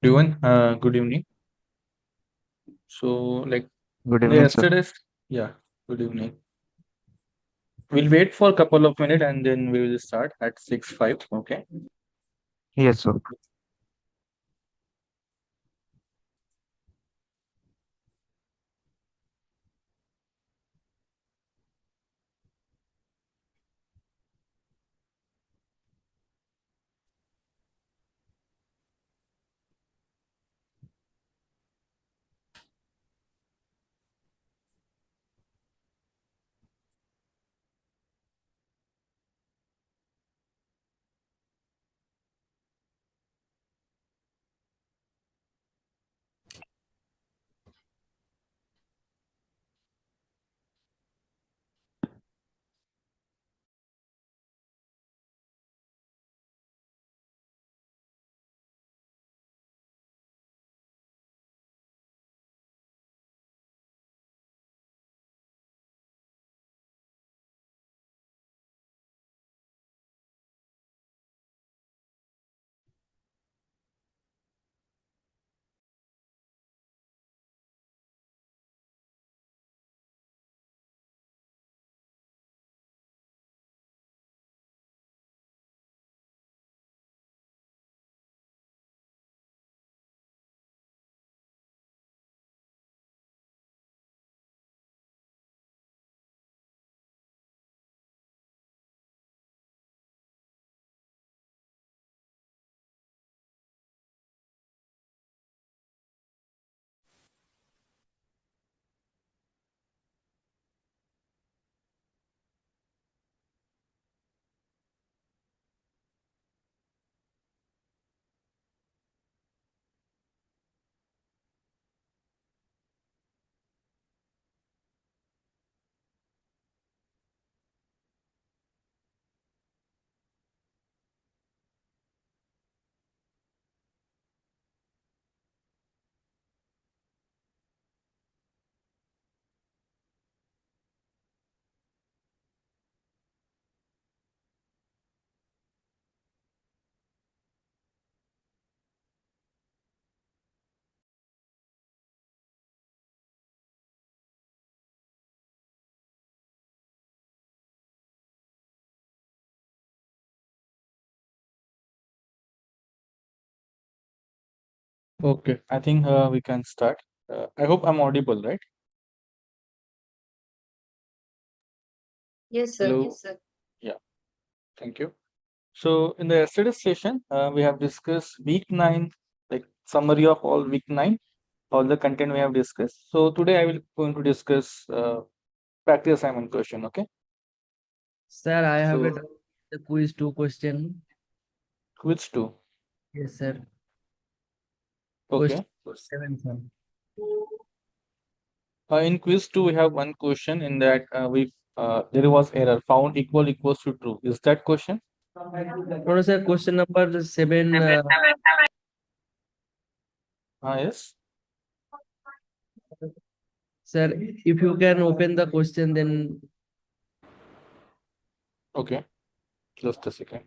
Everyone, good evening. So, like Good the evening, sir. yesterday's, yeah, good evening. We'll wait for a couple of minutes and then we will start at 6:05. Okay. Yes, sir. Okay. I think we can start. I hope I'm audible, right? Yes, sir. Hello. Yes, sir. Yeah. Thank you. So, in the yesterday's session, we have discussed week 9, like summary of all week 9, all the content we have discussed. So, today I will going to discuss practice assignment question. Okay. Sir, I have So, the quiz 2 question. which two? Yes, sir. Okay. Question 7, sir. In quiz 2, we have one question in that there was error found equals to true. Is that question? No, sir, question number 7. Yes. Sir, if you can open the question, then Okay. Just a second.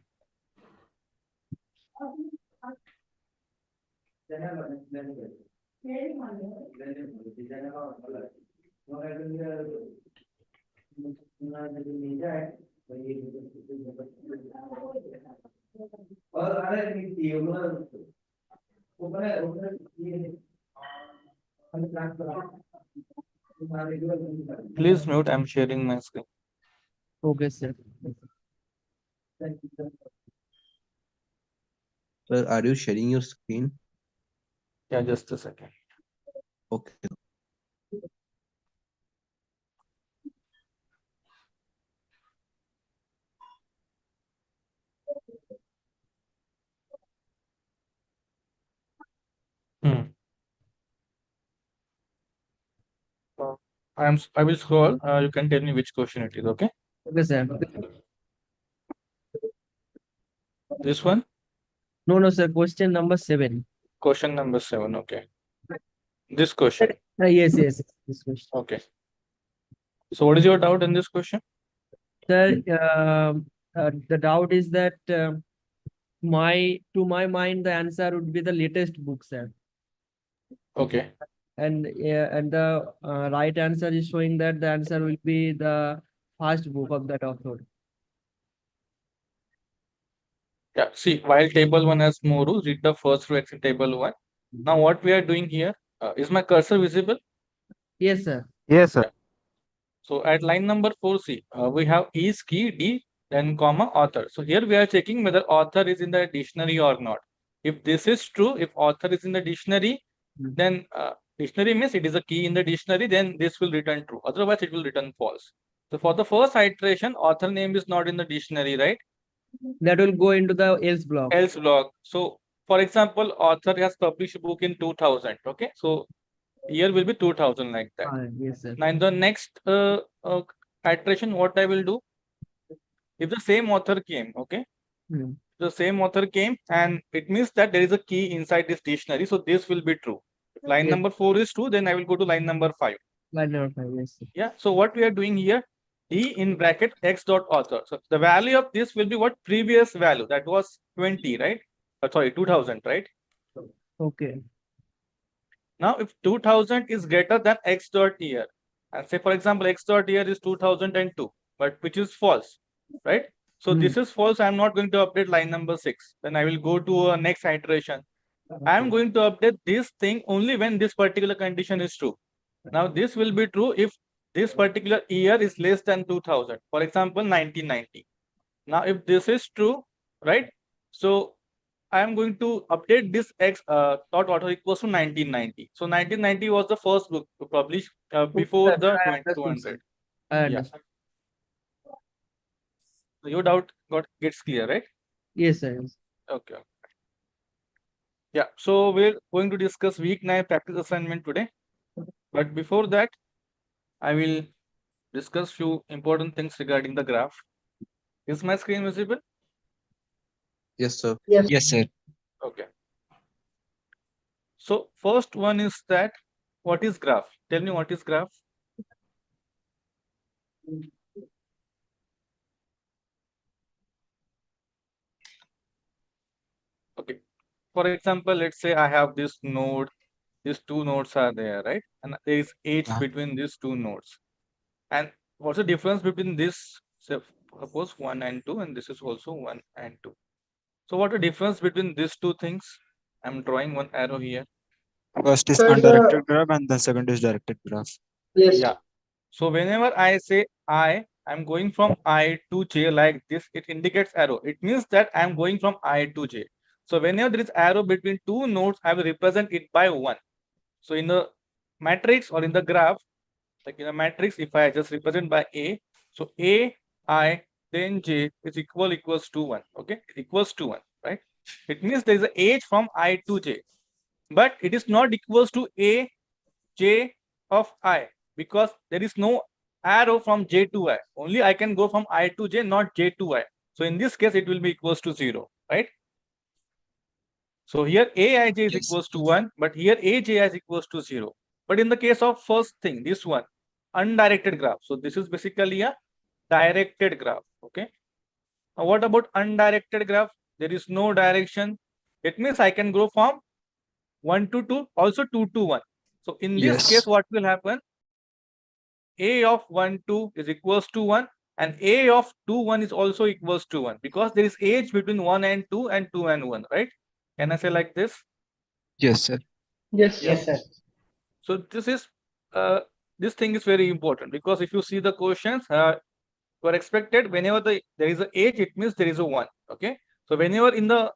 Please mute. I'm sharing my screen. okay, sir. Sir, are you sharing your screen? Yeah, just a second. Okay. Hmm. I will scroll. You can tell me which question it is. Okay. Okay, sir. This one. No, sir, question number 7. Question number 7. Okay. This question. Yes, this question. Okay. So, what is your doubt in this question? Sir, the doubt is that to my mind, the answer would be the latest book, sir. Okay. And the right answer is showing that the answer will be the first book of that author. Yeah. See, while table one has more rules, read the first row except table one. Now, what we are doing here, is my cursor visible? Yes, sir. Yes, sir. Yeah. So at line number 4C, we have is key D, then comma author. So here we are checking whether author is in the dictionary or not. If this is true, if author is in the dictionary, then dictionary means it is a key in the dictionary, then this will return true. Otherwise, it will return false. So for the first iteration, author name is not in the dictionary, right? That will go into the else block. Else block. So for example, author has published a book in 2000. Okay. So here will be 2000 like that. Yes, sir. Now in the next iteration, what I will do, if the same author came, okay, the same author came, and it means that there is a key inside this dictionary, so this will be true. If line Yes. number 4 is true, then I will go to line number 5. Line number 5, yes, sir. Yeah, so what we are doing here, D in bracket X dot author. So the value of this will be what? Previous value, that was 20, right? Sorry, 2000, right? Okay. Now if 2000 is greater than X dot year, and say for example X dot year is 2002, but which is false, right? So this is false. I'm not going to update line number 6. Then I will go to a next iteration. I'm going to update this thing only when this particular condition is true. Now this will be true if this particular year is less than 2000. For example, 1990. Now if this is true, right? So I am going to update this X dot author equals to 1990. So 1990 was the first book to publish before Sir, the I understood, 200. sir. I Yeah. understand. So your doubt gets clear, right? Yes, sir. Yes. Okay. Yeah. So we're going to discuss week 9 practice assignment today. But before that, I will discuss few important things regarding the graph. Is my screen visible? Yes, sir. Yes, sir. Okay. So first one is that, what is graph? Tell me what is graph? Okay. For example, let's say I have this node, these two nodes are there, right? And there is age between these two nodes. And what's the difference between this? So suppose 1 and 2, and this is also 1 and 2. So what the difference between these two things? I'm drawing one arrow here. First is undirected graph and the second is directed graph. Yeah. So whenever I say I'm going from I to J like this, it indicates arrow. It means that I'm going from I to J. So whenever there is arrow between two nodes, I will represent it by 1. So in the matrix or in the graph, like in a matrix, if I just represent by A, so A, I, then J is equals to 1. Okay, equals to 1, right? It means there is an age from I to J, but it is not equals to A, J of I, because there is no arrow from J to I. Only I can go from I to J, not J to I. So in this case, it will be equals to 0, right? So here Aij is equals to 1, but here Aj is equals to 0. But in the case of first thing, this one, undirected graph. So this is basically a directed graph. Okay. Now what about undirected graph? There is no direction. It means I can go from 1 to 2, also 2 to 1. So in this case, what will happen? A of 1, 2 is equals to 1, and A of 2, 1 is also equals to 1, because there is age between 1 and 2 and 2 and 1, right? Can I say like this? Yes, sir. Yes, Yes. sir. So this is this thing is very important, because if you see the questions, you are expected whenever there is a age, it means there is a 1. Okay. So whenever in the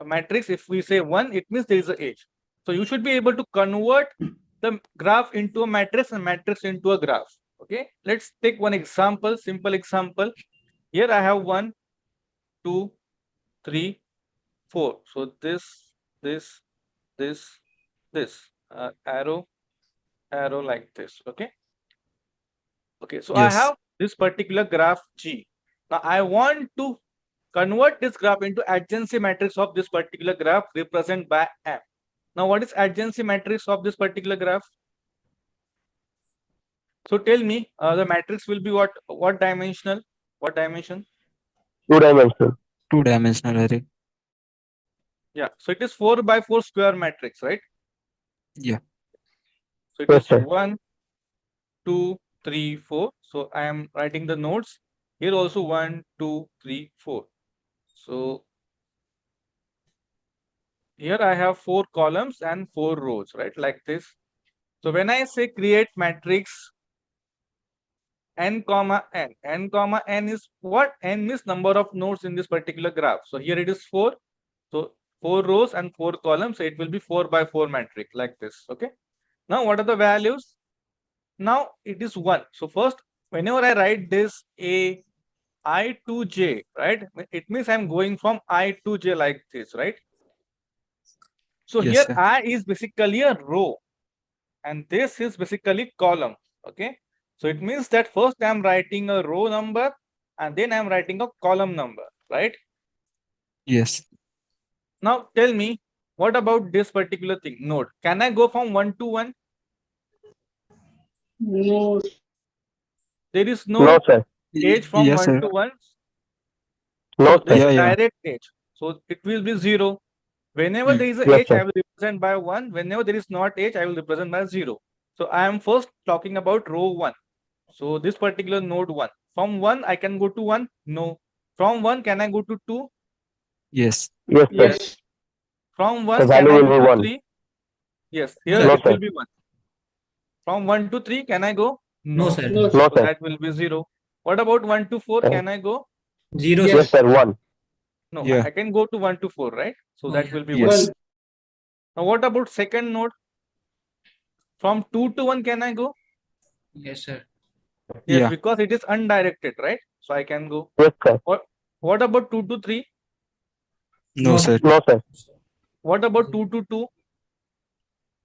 matrix, if we say 1, it means there is a age. So you should be able to convert the graph into a matrix and matrix into a graph. Okay. Let's take one example, simple example. Here I have 1, 2, 3, 4. So this, arrow like this. Okay. Okay. So I Yes. have this particular graph G. Now I want to convert this graph into adjacency matrix of this particular graph represented by M. Now what is adjacency matrix of this particular graph? So tell me, the matrix will be what dimensional? What dimension? Two-dimensional array. Yeah, so it is 4 by 4 square matrix, right? Yeah. So it Yes, is sir. 1, 2, 3, 4. So I am writing the nodes. Here also 1, 2, 3, 4. So here I have 4 columns and 4 rows, right? Like this. So when I say create matrix n comma n is what? N means number of nodes in this particular graph. So here it is 4. So 4 rows and 4 columns. So it will be 4 by 4 matrix like this. Okay. Now what are the values? Now it is 1. So first, whenever I write this A I to J, right? It means I'm going from I to J like this, right? So Yes, here sir. I is basically a row and this is basically column. Okay. So it means that first I'm writing a row number and then I'm writing a column number, right? Yes. Now tell me, what about this particular thing? Node. Can I go from 1 to 1? No. There is No, no sir. edge from Yes, 1 sir. to 1. No, So there is sir. Yeah. direct edge. So it will be 0. Whenever Hmm. there is a Yes, edge, I sir. will represent by 1. Whenever there is not edge, I will represent by 0. So I am first talking about row 1. So this particular node 1. From 1, I can go to 1? No. From 1, can I go to 2? Yes. Yes, sir. Yes. From The 1, can value I will go be to 1. 3? Yes. Here No, it will sir. be 1. From 1 to 3, can I go? No, sir. No. No, So sir. that will be 0. What about 1 to 4? Uh, Can I go? Zero, Yes. Yes, sir. sir. 1. No, Yeah. I can go to 1 to 4, right? So Oh, that yeah. will be 1. Yes. One. Now what about second node? From 2 to 1, can I go? Yes, sir. Yes, Yeah. because it is undirected, right? So I can go. Yes, sir. What about 2 to 3? No, No, sir. No, sir. What about 2 to 2?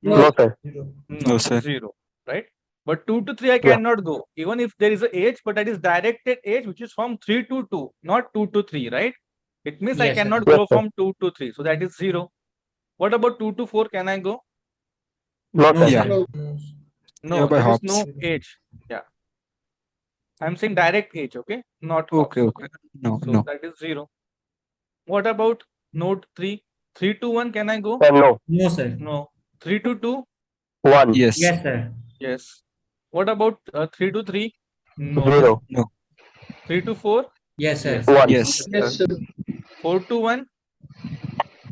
No. No, sir. Zero. No, sir. 0, right? But 2 to 3, I Yeah. cannot go. Even if there is a edge, but that is directed edge, which is from 3 to 2, not 2 to 3, right? It means I Yes, sir. cannot Yes, go sir. from 2 to 3. So that is 0. What about 2 to 4? Can I go? No, No, sir. Yeah. sir. No. No, Yeah, by there is hops. no edge. Yeah. I'm saying direct edge, okay? Not hops. Okay. Okay. No. So No. that is 0. What about node 3? 3 to 1, can I go? Sir, no. No, sir. No. 3 to 2? 1. Yes. Yes, sir. Yes. What about 3 to 3? No. 0. 3 to 4? Yes, sir. Yes. 1. Yes. Yes, sir. 4 to 1?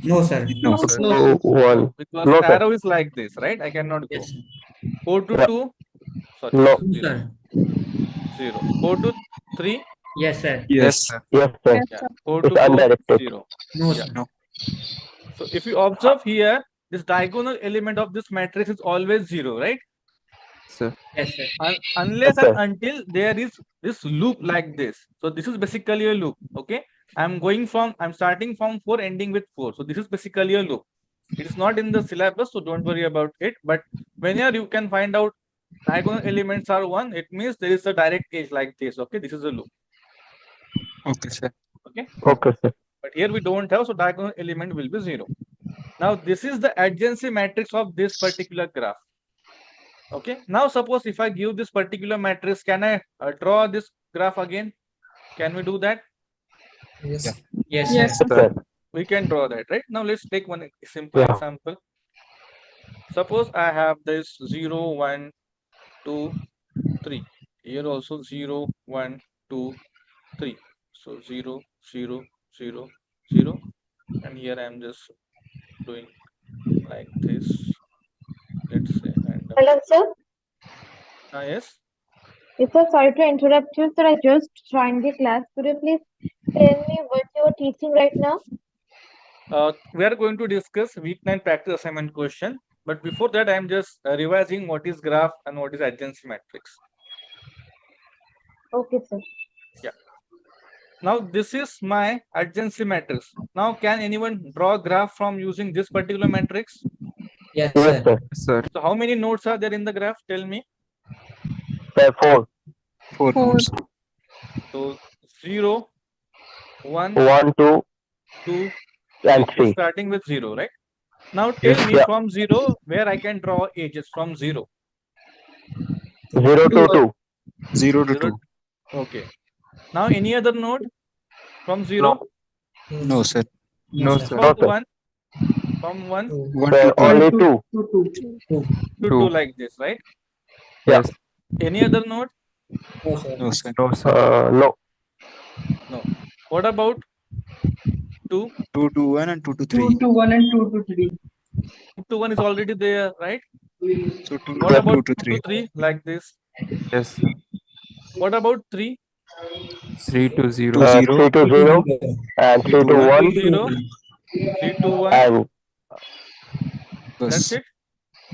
No, sir. No. No. 2, 1. No, because No, sir. arrow is like this, right? I cannot go. Yes, sir. 4 to Yeah. 2? Sorry, No. No, 0. sir. 0. 4 to 3? Yes, sir. Yes. Yes, sir. Yeah. 4 It's to 4? undirected. 0. No, Yeah. sir. No. So if you observe here, this diagonal element of this matrix is always 0, right? Yes, sir. Unless Yes, and sir. until there is this loop like this. So this is basically a loop. Okay. I'm starting from 4, ending with 4. So this is basically a loop. It is not in the syllabus, so don't worry about it. But whenever you can find out diagonal elements are 1, it means there is a direct edge like this. Okay. This is a loop. Okay, sir. Okay. Okay, sir. But here we don't have, so diagonal element will be 0. Now this is the adjacency matrix of this particular graph. Okay. Now suppose if I give this particular matrix, can I draw this graph again? Can we do that? Yes. Yeah. Yes, Yes, sir. Sir. We can draw that, right? Now let's take one simple Yeah. example. Suppose I have this 0, 1, 2, 3. Here also 0, 1, 2, 3. So 0, 0, 0, 0. And here I am just doing like this. Let's say and Hello, sir. yes. Yes, sir. Sorry to interrupt you, sir. I just joined the class. Could you please tell me what you are teaching right now? We are going to discuss week 9 practice assignment question. But before that, I am just revising what is graph and what is adjacency matrix. Okay, sir. Now this is my adjacency matrix. Now can anyone draw a graph from using this particular matrix? Yes, Yes, sir. sir. So how many nodes are there in the graph? Tell me. Sir, 4. 4 nodes. So 0, 1, 1, 2, 2, and 3. It's 3. starting with 0, right? Now tell Yes. me Yeah. from 0 where I can draw edges from 0. 0 to 2. 0 to 0. 2. Okay. Now any other node from 0? No. No, sir. No, How sir. about No, sir. 1? From 1 to 1 Sir, to 2. only two. Two. 2 like this, right? Yeah. Any other node? No, sir. No, sir. No. No. What about 2? 2 to 1 and 2 to 3. 2 to 1 and 2 to 3. 2 to 1 is already there, right? So 2 What Yes. about 2 to 2 to 3. 3 like this? Yes. What about 3? 3 to 0. 2 0. 3 to 0 and 3 3 to to 1. 1 to 1 0, 3 to 1. and That's Bus. it.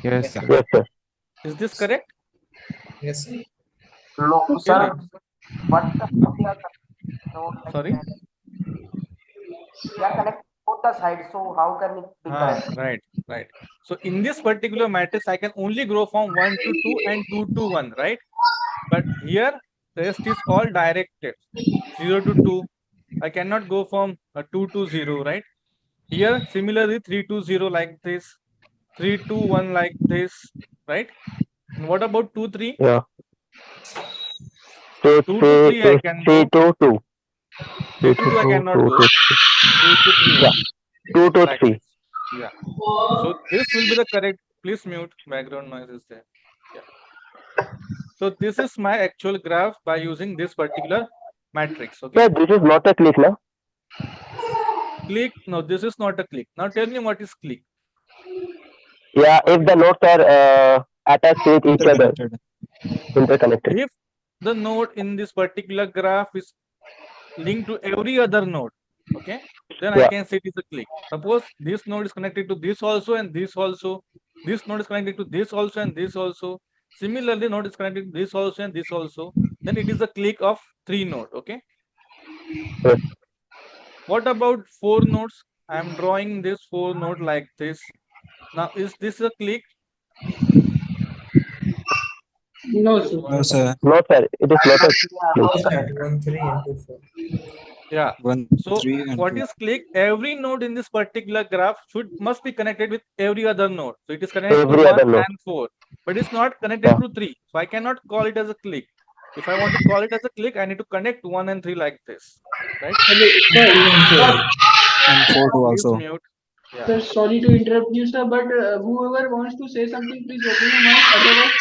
Yes. Yeah. yes, sir. Is this correct? Yes, sir. No, Okay. sir. But we are no, like Sorry. that. We are connected both the sides, so how can it be correct? Right. So in this particular matrix, I can only grow from 1 to 2 and 2 to 1, right? But here, the rest is all directed. 0 to 2. I cannot go from 2 to 0, right? Here, similarly, 3 to 0 like this, 3 to 1 like this, right? And what about 2, 3? Yeah. So 2 to 3 I it's can 3 go. to 2. 3 to 2 I cannot 2 go. to 2 to 3 Yeah. only. 2 to Like 3. this. Yeah. So this will be the correct. Please mute. Background noise is there. Yeah. So this is my actual graph by using this particular matrix. Okay. Sir, this is not a click, no? Click. No, this is not a click. Now tell me what is click. Yeah, if the nodes are attached with each other, Interconnected. interconnected. If the node in this particular graph is linked to every other node, okay, then I Yeah. can say it is a click. Suppose this node is connected to this also and this also. This node is connected to this also and this also. Similarly, node is connected to this also and this also. Then it is a click of 3 node. Okay. Yes. What about 4 nodes? I am drawing this 4 node like this. Now, is this a click? No, sir. No, sir. No, sir, it is not a No, click. sir. 1, 3, and 2, 4. Yeah. 1, So 3 and what 2. is click? Every node in this particular graph must be connected with every other node. So it is connected to Every 1 other node. and 4, but it's not connected Yeah. to 3. So I cannot call it as a click. If I want to call it as a click, I need to connect 1 and 3 like this, right? And 4 2 Please also. mute. Yeah. Sir, sorry to interrupt you, sir, but whoever wants to say something, please open your mic. Otherwise,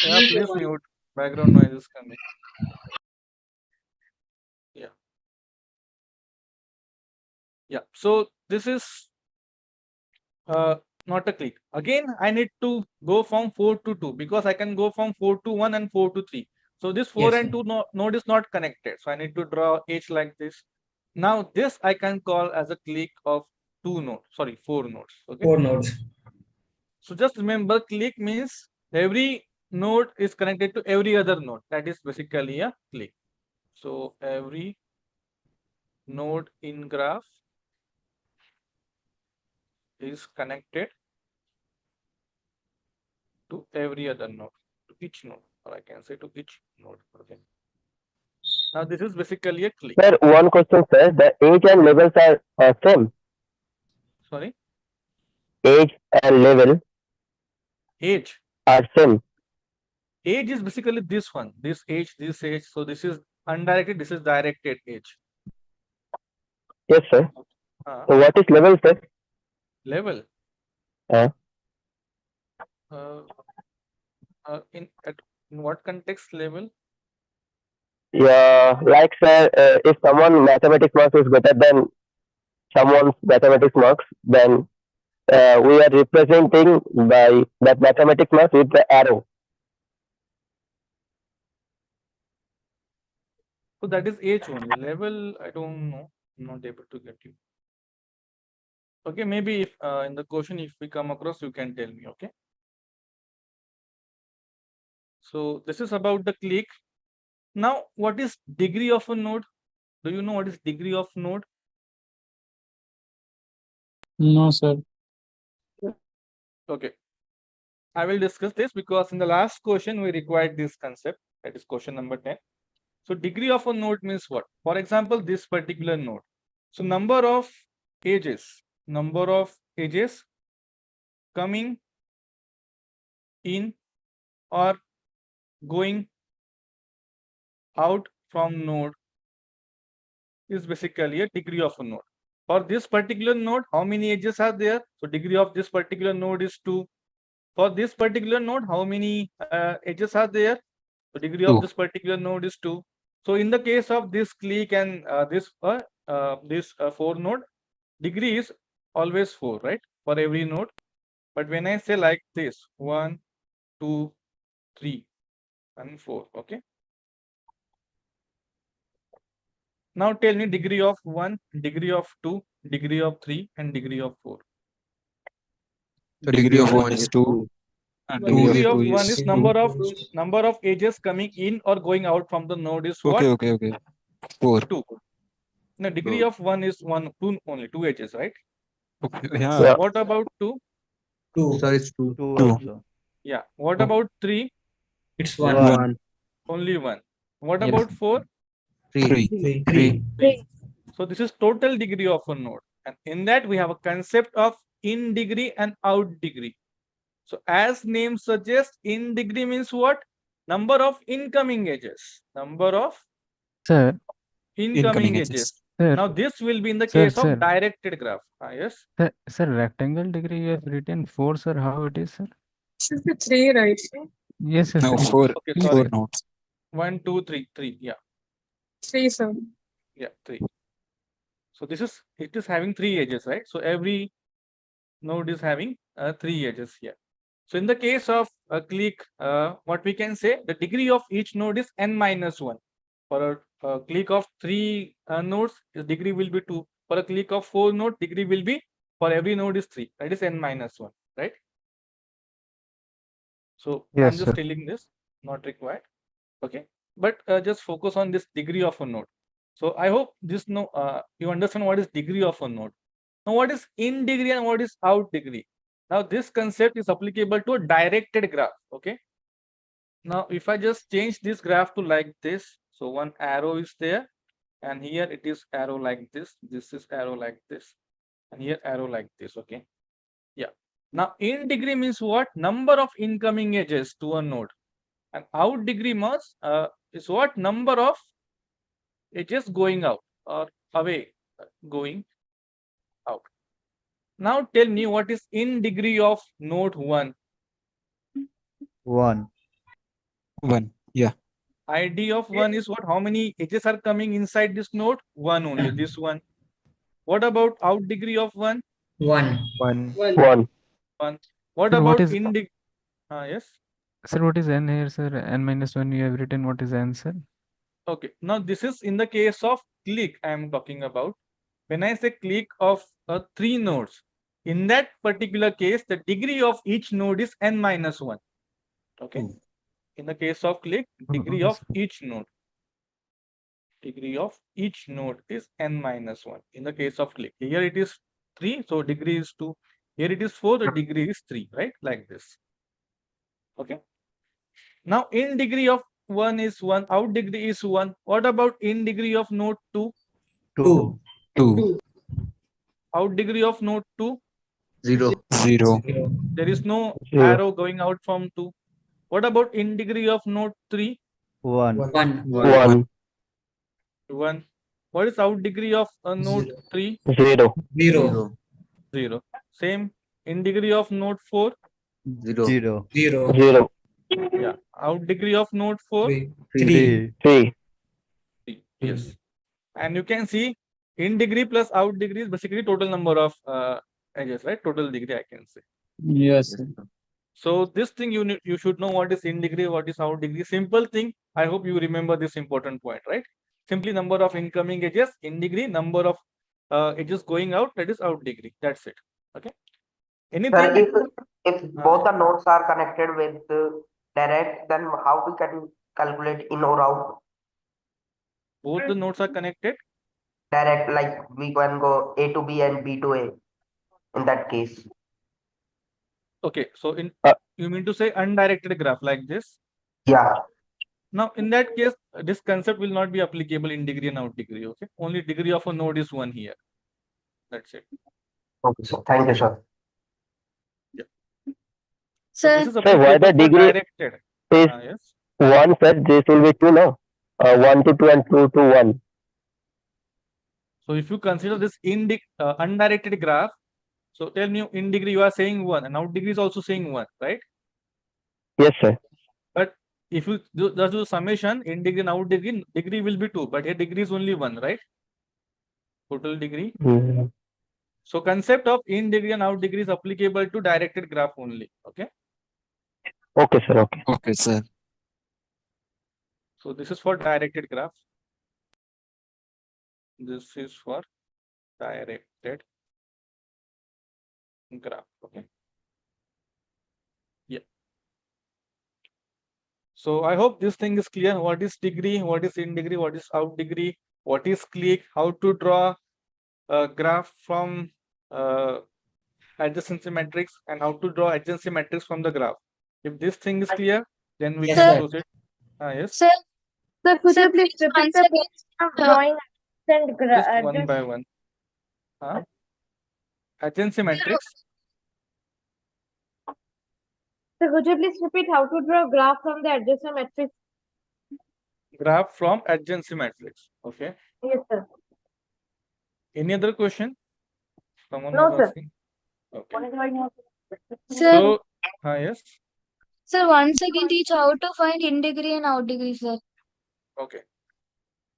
Yeah, mute your please mic. mute. Background noise is coming. Yeah. Yeah. So this is not a click. Again, I need to go from 4 to 2 because I can go from 4 to 1 and 4 to 3. So this 4 and 2 node is not connected. So I need to draw H like this. Now this I can call as a click of 4 nodes. Okay. 4 nodes. So just remember, click means every node is connected to every other node. That is basically a click. So every node in graph is connected to every other node, to each node, or I can say to each node. Okay. Now this is basically a click. Sir, one question, sir. The age and levels are same. Sorry, Age and level age. are same. Age is basically this one, this age, this age. So this is undirected, this is directed age. Yes, sir. Uh, So what is level, sir? level. Uh. In what context level? Yeah, like sir, if someone mathematics marks is better than someone's mathematics marks, then we are representing by that mathematics marks with the arrow. So that is age only. Level, I don't know. I'm not able to get you. Okay, maybe if in the question, if we come across, you can tell me. Okay. So this is about the click. Now, what is degree of a node? Do you know what is degree of node? No, sir. Okay. I will discuss this because in the last question we required this concept. That is question number 10. So degree of a node means what? For example, this particular node. So number of edges coming in or going out from node is basically a degree of a node. For this particular node, how many edges are there? So degree of this particular node is 2. For this particular node, how many edges are there? So degree of 2. this particular node is 2. So in the case of this clique and this 4 node, degree is always 4, right? For every node. But when I say like this, 1, 2, 3, and 4, okay? Now tell me degree of 1, degree of 2, degree of 3, and degree of 4. So degree of 1 is 2. And Degree of 2 1 is is number of edges coming in or going out from the node is what? okay. 4. 2. Now degree of 1 is 1, 2 only, 2 edges, right? Okay. Yeah. Yeah. What about 2? Sir, it's 2. 2. Yeah. What Oh. about 3? It's 1. Only 1. What Yes. about 4? 3. 3. So this is total degree of a node. And in that we have a concept of in degree and out degree. So as name suggests, in degree means what? Number of incoming edges. Number of Sir, incoming edges. sir, Now this will be in the Sir, case sir. of directed graph. Yes. sir, rectangle degree you have written 4, sir. How it is, sir? Should be 3, right? Yes, yes, No, sir. 4. Okay, 4 sorry. nodes. 1, 2, 3, 3. Yeah. 3, sir. Yeah, 3. So it is having 3 edges, right? So every node is having 3 edges here. So in the case of a clique, what we can say, the degree of each node is n minus 1. For a clique of 3 nodes, the degree will be 2. For a clique of 4 node, degree will be, for every node is 3. That is n minus 1, right? So Yes, I'm just sir. telling this, not required. Okay. But just focus on this degree of a node. So I hope this you understand what is degree of a node. Now what is in degree and what is out degree? Now this concept is applicable to a directed graph. Okay. Now if I just change this graph to like this, so one arrow is there, and here it is arrow like this. This is arrow like this, and here arrow like this. Okay. Yeah. Now in degree means what? Number of incoming edges to a node, and out degree means is what? Number of edges going out or away, going out. Now tell me what is in degree of node 1. 1. 1. Yeah. ID of 1 is what? How many edges are coming inside this node? 1 only, this one. What about out degree of 1? 1. 1. 1. 1. What Sir, about what is in degree? Yes. Sir, what is n here, sir? N minus 1 you have written. What is n, sir? Okay. Now this is in the case of clique I am talking about. When I say clique of 3 nodes, in that particular case, the degree of each node is n minus 1. Okay. In the case of clique, degree of each node. Degree of each node is n minus 1. In the case of clique, here it is 3, so degree is 2. Here it is 4, the degree is 3, right? Like this. Okay. Now in degree of 1 is 1, out degree is 1. What about in degree of node 2? 2. 2. Out degree of node 2? 0. 0. There is no 0. arrow going out from 2. What about in degree of node 3? 1. 1. 1. What is out degree of node 3? 0. 0. 0. Same in degree of node 4? 0. 0. 0. Yeah. Out degree of node 4? 3. 3. 3. Yes. And you can see in degree plus out degree is basically total number of edges, right? Total degree, I can say. Yes. So this thing you should know what is in degree, what is out degree. Simple thing. I hope you remember this important point, right? Simply number of incoming edges in degree, number of edges going out, that is out degree. That's it. Okay. Anything? Sir, if both the nodes are connected with direct, then how we can calculate in or out? Both the nodes are connected. Direct, like we can go A to B and B to A in that case. Okay. So you mean to say undirected graph like this? Yeah. Now in that case, this concept will not be applicable in degree and out degree. Okay. Only degree of a node is 1 here. That's it. Okay, sir. Thank you, sir. So this is Sir, why the applicable for degree directed. is Yes. 1, sir? This will be 2, no? 1 to 2 and 2 to 1. So if you consider this undirected graph, so tell me in degree you are saying 1 and out degree is also saying 1, right? Yes, sir. But if you just do summation, in degree and out degree will be 2, but here degree is only 1, right? Total degree. Mm. So concept of in degree and out degree is applicable to directed graph only. Okay. Okay, sir. Okay. Okay, sir. So this is for directed graph. This is for directed graph. Okay. Yeah. So I hope this thing is clear. What is degree? What is in degree? What is out degree? What is clique? How to draw a graph from adjacency matrix and how to draw adjacency matrix from the graph. If this thing is clear, then we can proceed. Yes. Sir, could you please repeat the process of drawing adjacent Just one by one. Adjacency matrix. So could you please repeat how to draw a graph from the adjacent matrix? Graph from adjacency matrix. Okay. Yes, sir. Any other question? Someone No, was sir. asking. Okay. Sir, So, yes. sir, once again teach how to find in degree and out degree, sir. Okay.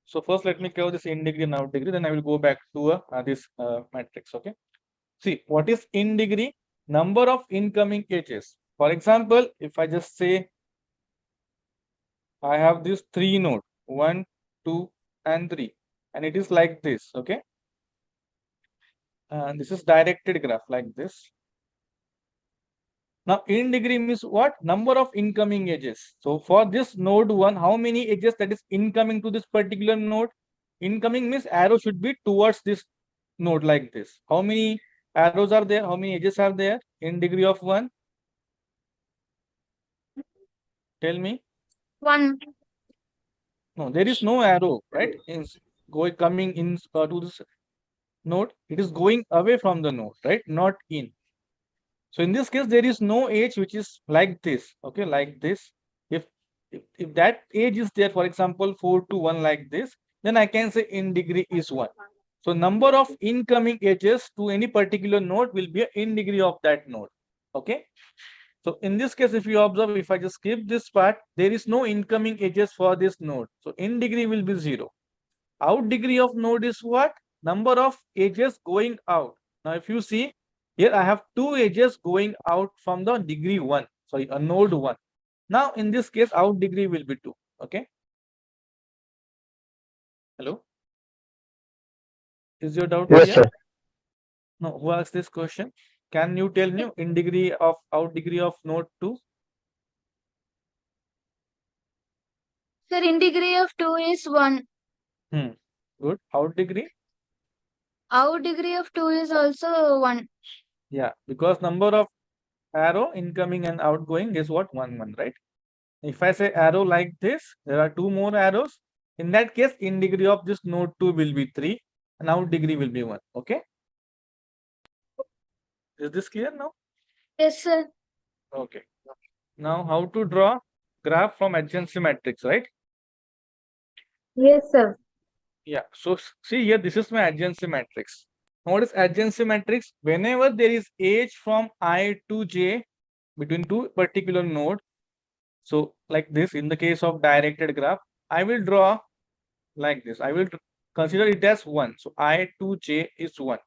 So first, let me cover this in degree and out degree. Then I will go back to this matrix. Okay. See, what is in degree? Number of incoming edges. For example, if I just say I have these 3 nodes, 1, 2, and 3, and it is like this. Okay. And this is directed graph like this. Now, in degree means what? Number of incoming edges. So for this node 1, how many edges that is incoming to this particular node? Incoming means arrow should be towards this node like this. How many arrows are there? How many edges are there in degree of 1? Tell me. 1. No, there is no arrow, right? Coming in to this node. It is going away from the node, right? Not in. So in this case, there is no edge which is like this. Okay, like this. If that edge is there, for example, 4 to 1 like this, then I can say in degree is 1. So number of incoming edges to any particular node will be in degree of that node. Okay. So in this case, if you observe, if I just skip this part, there is no incoming edges for this node. So in degree will be 0. Out degree of node is what? Number of edges going out. Now, if you see here, I have 2 edges going out from the degree 1. Sorry, a node 1. Now, in this case, out degree will be 2. Okay. Hello. Is your doubt Yes, clear? sir. No, who asked this question? Can you tell me in degree of out degree of node 2? Sir, in degree of 2 is 1. Good. Out degree? Out degree of 2 is also 1. Yeah, because number of arrow incoming and outgoing is what? 1, 1, right? If I say arrow like this, there are 2 more arrows. In that case, in degree of this node 2 will be 3 and out degree will be 1. Okay. Is this clear now? Yes, sir. Okay. Now, how to draw graph from adjacency matrix, right? Yes, sir. Yeah. So see here, this is my adjacency matrix. Now, what is adjacency matrix? Whenever there is edge from I to j between 2 particular node. So like this, in the case of directed graph, I will draw like this. I will consider it as 1. So I to j is 1.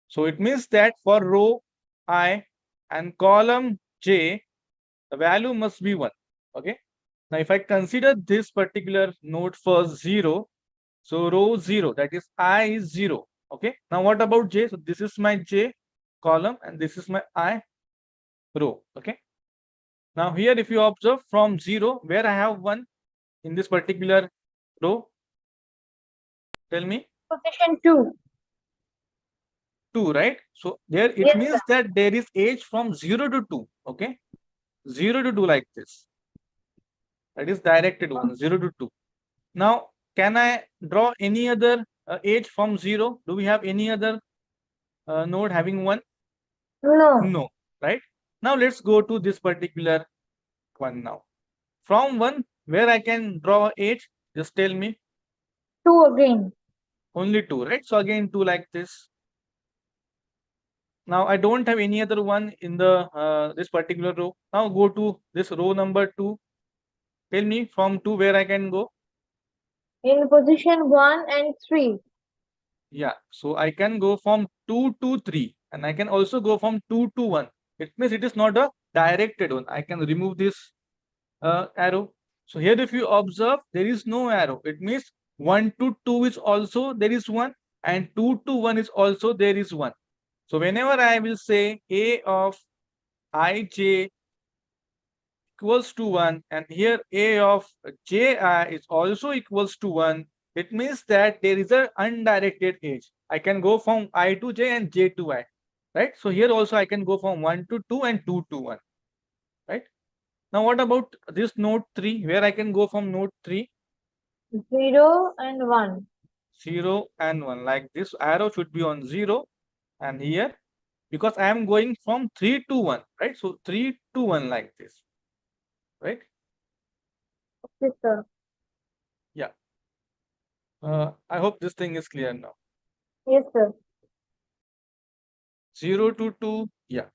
So it means that for row I and column j, the value must be 1. Okay. Now, if I consider this particular node first 0, so row 0, that is I is 0. Okay. Now, what about j? So this is my j column and this is my I row. Okay. Now, here, if you observe from 0, where I have 1 in this particular row, tell me. Position 2. 2, right? So there it Yes, means sir. that there is edge from 0 to 2. Okay. 0 to 2 like this. That is directed one, 0 to 2. Now, can I draw any other edge from 0? Do we have any other node having 1? No. No, right? Now, let's go to this particular one now. From 1, where I can draw edge? Just tell me. 2 again. Only 2, right? So again 2 like this. Now I don't have any other one in the this particular row. Now go to this row number 2. Tell me from 2 where I can go. In position 1 and 3. Yeah, so I can go from 2 to 3 and I can also go from 2 to 1. It means it is not a directed one. I can remove this arrow. So here if you observe, there is no arrow. It means 1 to 2 is also there is 1 and 2 to 1 is also there is 1. So whenever I will say A of ij equals to 1 and here A of ji is also equals to 1, it means that there is an undirected edge. I can go from I to j and j to I, right? So here also I can go from 1 to 2 and 2 to 1, right? Now what about this node 3 where I can go from node 3? 0 and 1. 0 and 1 like this arrow should be on 0 and here because I am going from 3 to 1, right? So 3 to 1 like this, right? Okay, sir. Yeah. I hope this thing is clear now. Yes, sir. 0 to 2. Yeah.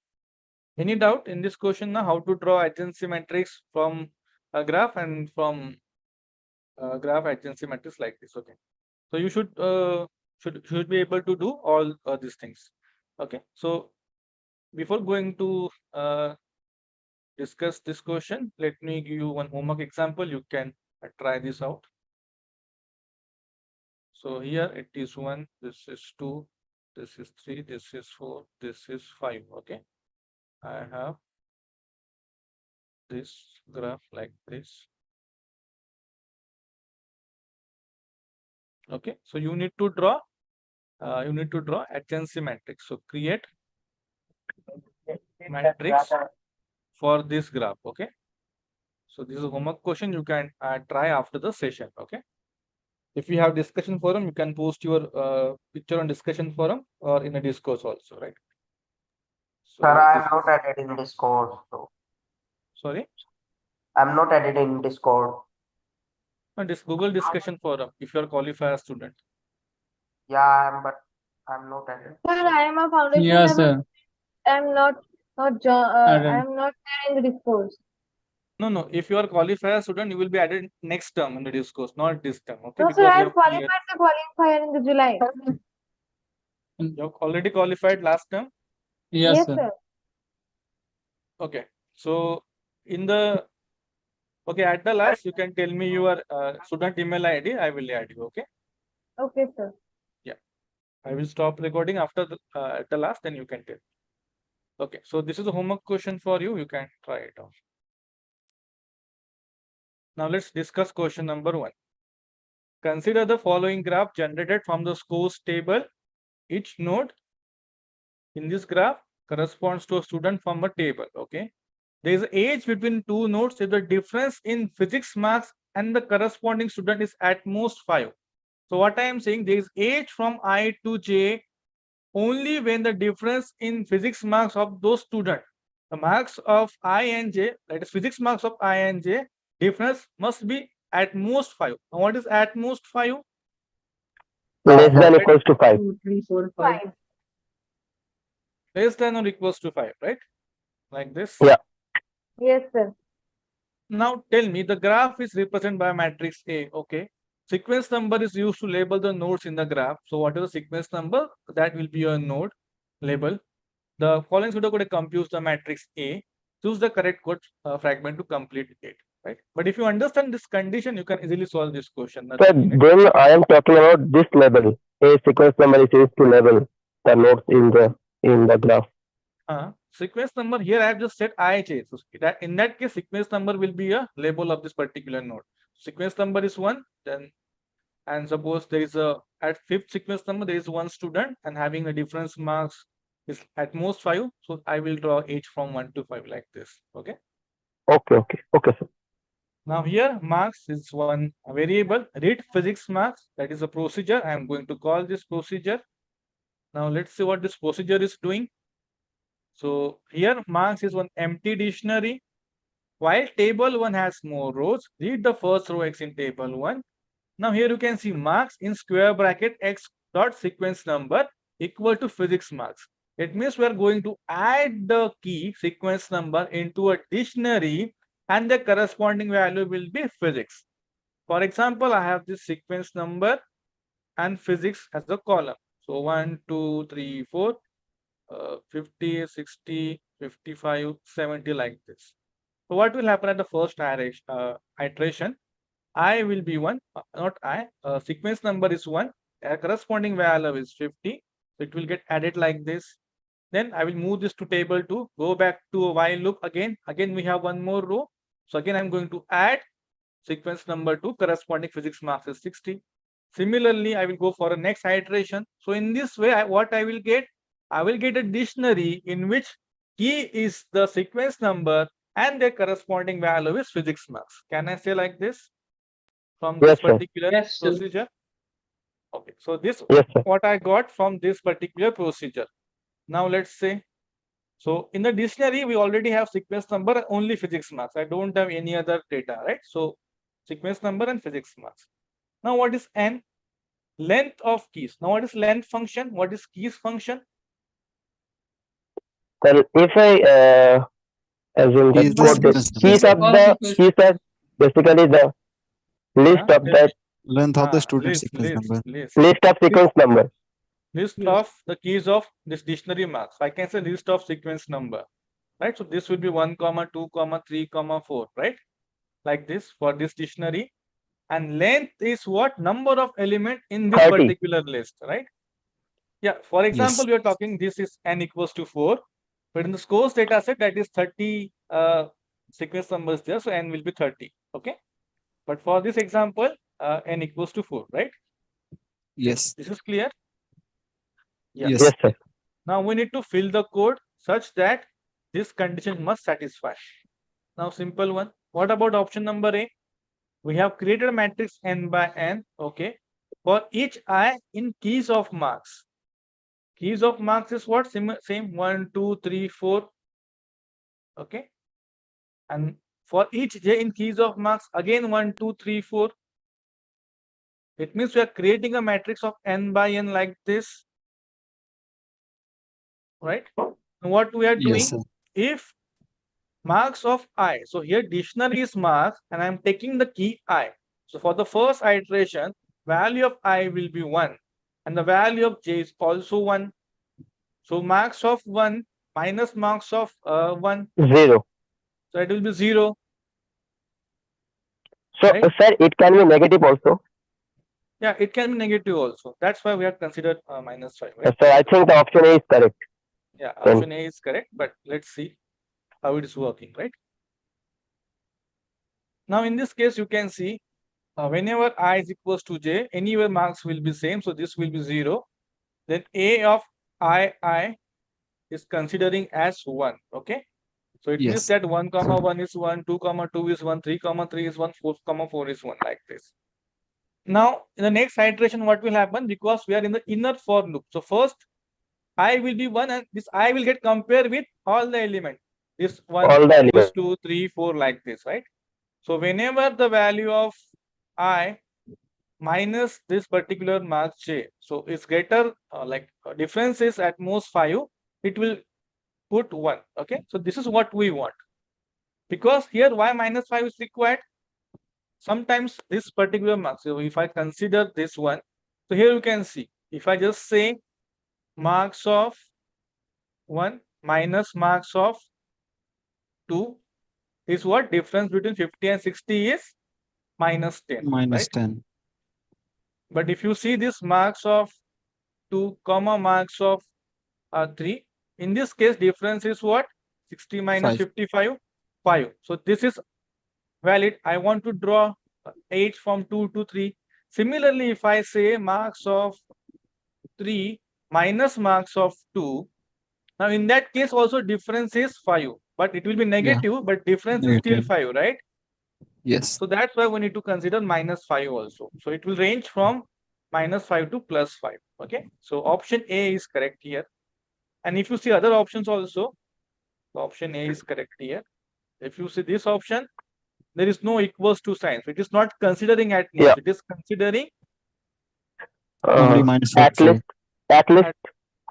Any doubt in this question now how to draw adjacency matrix from a graph and from graph adjacency matrix like this? Okay. So you should be able to do all these things. Okay. So before going to discuss this question, let me give you one homework example. You can try this out. So here it is 1, this is 2, this is 3, this is 4, this is 5. Okay. I have this graph like this. Okay, so you need to draw adjacency matrix. So create matrix for this graph. Okay, so this is a homework question. You can try after the session. Okay, if you have discussion forum, you can post your picture on discussion forum or in a discourse also, right? So Sir, I am not added in Discord. So sorry, I'm not added in Discord. this Google discussion forum. If you are qualified student. Yeah, I am, but I'm not added. Sir, I am a foundation Yes, level. sir. I am not I am not there in the discourse. No. If you are qualified student, you will be added next term in the discourse, not this term. Okay, No, because sir, I you am have qualified the qualifier in the July. you have already qualified last term. Yes, sir. Okay, so in the at the last you can tell me your student email ID. I will add you. Okay. Okay, sir. Yeah, I will stop recording after the at the last. Then you can tell. Okay, so this is a homework question for you. You can try it out. Now let's discuss question number 1. Consider the following graph generated from the scores table. Each node in this graph corresponds to a student from a table. Okay. There is age between two nodes if the difference in physics marks and the corresponding student is at most 5. So what I am saying, there is age from I to J only when the difference in physics marks of those students, the marks of I and J, that is physics marks of I and J, difference must be at most 5. Now what is at most 5? Less than or equals to 5. 2, 3, 4, 5. Less than or equals to 5, right? Like this. Yeah. Yes, sir. Now tell me, the graph is represented by matrix A. Okay. Sequence number is used to label the nodes in the graph. So what is the sequence number? That will be your node label. The following pseudocode computes the matrix A. Choose the correct code fragment to complete it. Right. But if you understand this condition, you can easily solve this question. So then I am talking about this label. A sequence number is used to label the nodes in the graph. Sequence number here I have just said IJ. So that in that case, sequence number will be a label of this particular node. Sequence number is 1, then and suppose there is a at 5th sequence number there is one student and having the difference marks is at most 5. So I will draw age from 1 to 5 like this. Okay. Okay, sir. Now here marks is one variable. Read physics marks. That is a procedure. I am going to call this procedure. Now let's see what this procedure is doing. So here marks is one empty dictionary. While table 1 has more rows, read the first row X in table 1 Now here you can see marks in square bracket x dot sequence number equal to physics marks. It means we are going to add the key sequence number into a dictionary and the corresponding value will be physics. For example, I have this sequence number and physics as a column. So 1, 2, 3, 4, 50, 60, 55, 70 like this. So what will happen at the first iteration? I will be 1, not I, sequence number is 1, a corresponding value is 50. So it will get added like this. Then I will move this to table 2, go back to a while loop again. Again, we have one more row. So again, I'm going to add sequence number 2, corresponding physics marks is 60. Similarly, I will go for a next iteration. So in this way, what I will get? I will get a dictionary in which key is the sequence number and their corresponding value is physics marks. Can I say like this? From this particular procedure? Okay, so this what I got from this particular procedure. Now let's say, so in the dictionary, we already have sequence number, only physics marks. I don't have any other data, right? So sequence number and physics marks. Now what is n? Length of keys. Now what is length function? What is keys function? Well, if I assume the code, keys are basically the list of that length of the student sequence number. List of sequence number. List of the keys of this dictionary marks. I can say list of sequence number, right? So this will be 1, 2, 3, 4, right? Like this for this dictionary. And length is what? Number of element in this 30. particular list, right? Yeah, for example, we are talking this is n equals to 4, but in the scores data set that is 30 sequence numbers there, so n will be 30, okay? But for this example, n equals to 4, right? Yes. This is clear? Yeah. Yes, sir. Now we need to fill the code such that this condition must satisfy. Now simple one. What about option number A? We have created a matrix n by n, okay, for each I in keys of marks. Keys of marks is what? Same 1, 2, 3, 4, okay. And for each j in keys of marks, again 1, 2, 3, 4. It means we are creating a matrix of n by n like this, right? And what we are doing, if marks of I, so here dictionary is marks and I'm taking the key I. So for the first iteration, value of I will be 1 and the value of j is also 1. So marks of 1 minus marks of 1. 0. So it will be 0. So sir, it can be negative also. Yeah, it can be negative also. That's why we have considered minus 5. Right? So I think the option A is correct. Yeah, option A is correct, but let's see how it is working, right? Now in this case, you can see whenever I is equals to j, anywhere marks will be same. So this will be 0. Then A of I is considering as 1. Okay. So it means that 1, 1 is 1, 2, 2 is 1, 3, 3 is 1, 4, 4 is 1 like this. Now in the next iteration, what will happen? Because we are in the inner for loop. So first I will be 1 and this I will get compared with all the elements. This 1, this 2, 3, 4 like this, right? So whenever the value of I minus this particular mark j, so it's greater, like difference is at most 5, it will put 1. Okay, so this is what we want. Because here y minus 5 is required. Sometimes this particular mark, so if I consider this one, so here you can see, if I just say marks of 1 minus marks of 2 is what? Difference between 50 and 60 is minus 10. Minus right? 10. But if you see this marks of 2 comma marks of 3, in this case difference is what? 60 minus 55, 5. So this is valid. I want to draw 8 from 2 to 3. Similarly, if I say marks of 3 minus marks of 2, now in that case also difference is 5, but it will be negative, but difference is still 5, right? Yes. So that's why we need to consider minus 5 also. So it will range from minus 5 to plus 5. Okay. So option A is correct here. And if you see other options also, option A is correct here. If you see this option, there is no equals to sign. So it is not considering at most. Yeah. It is considering Only minus at four. least, at least at,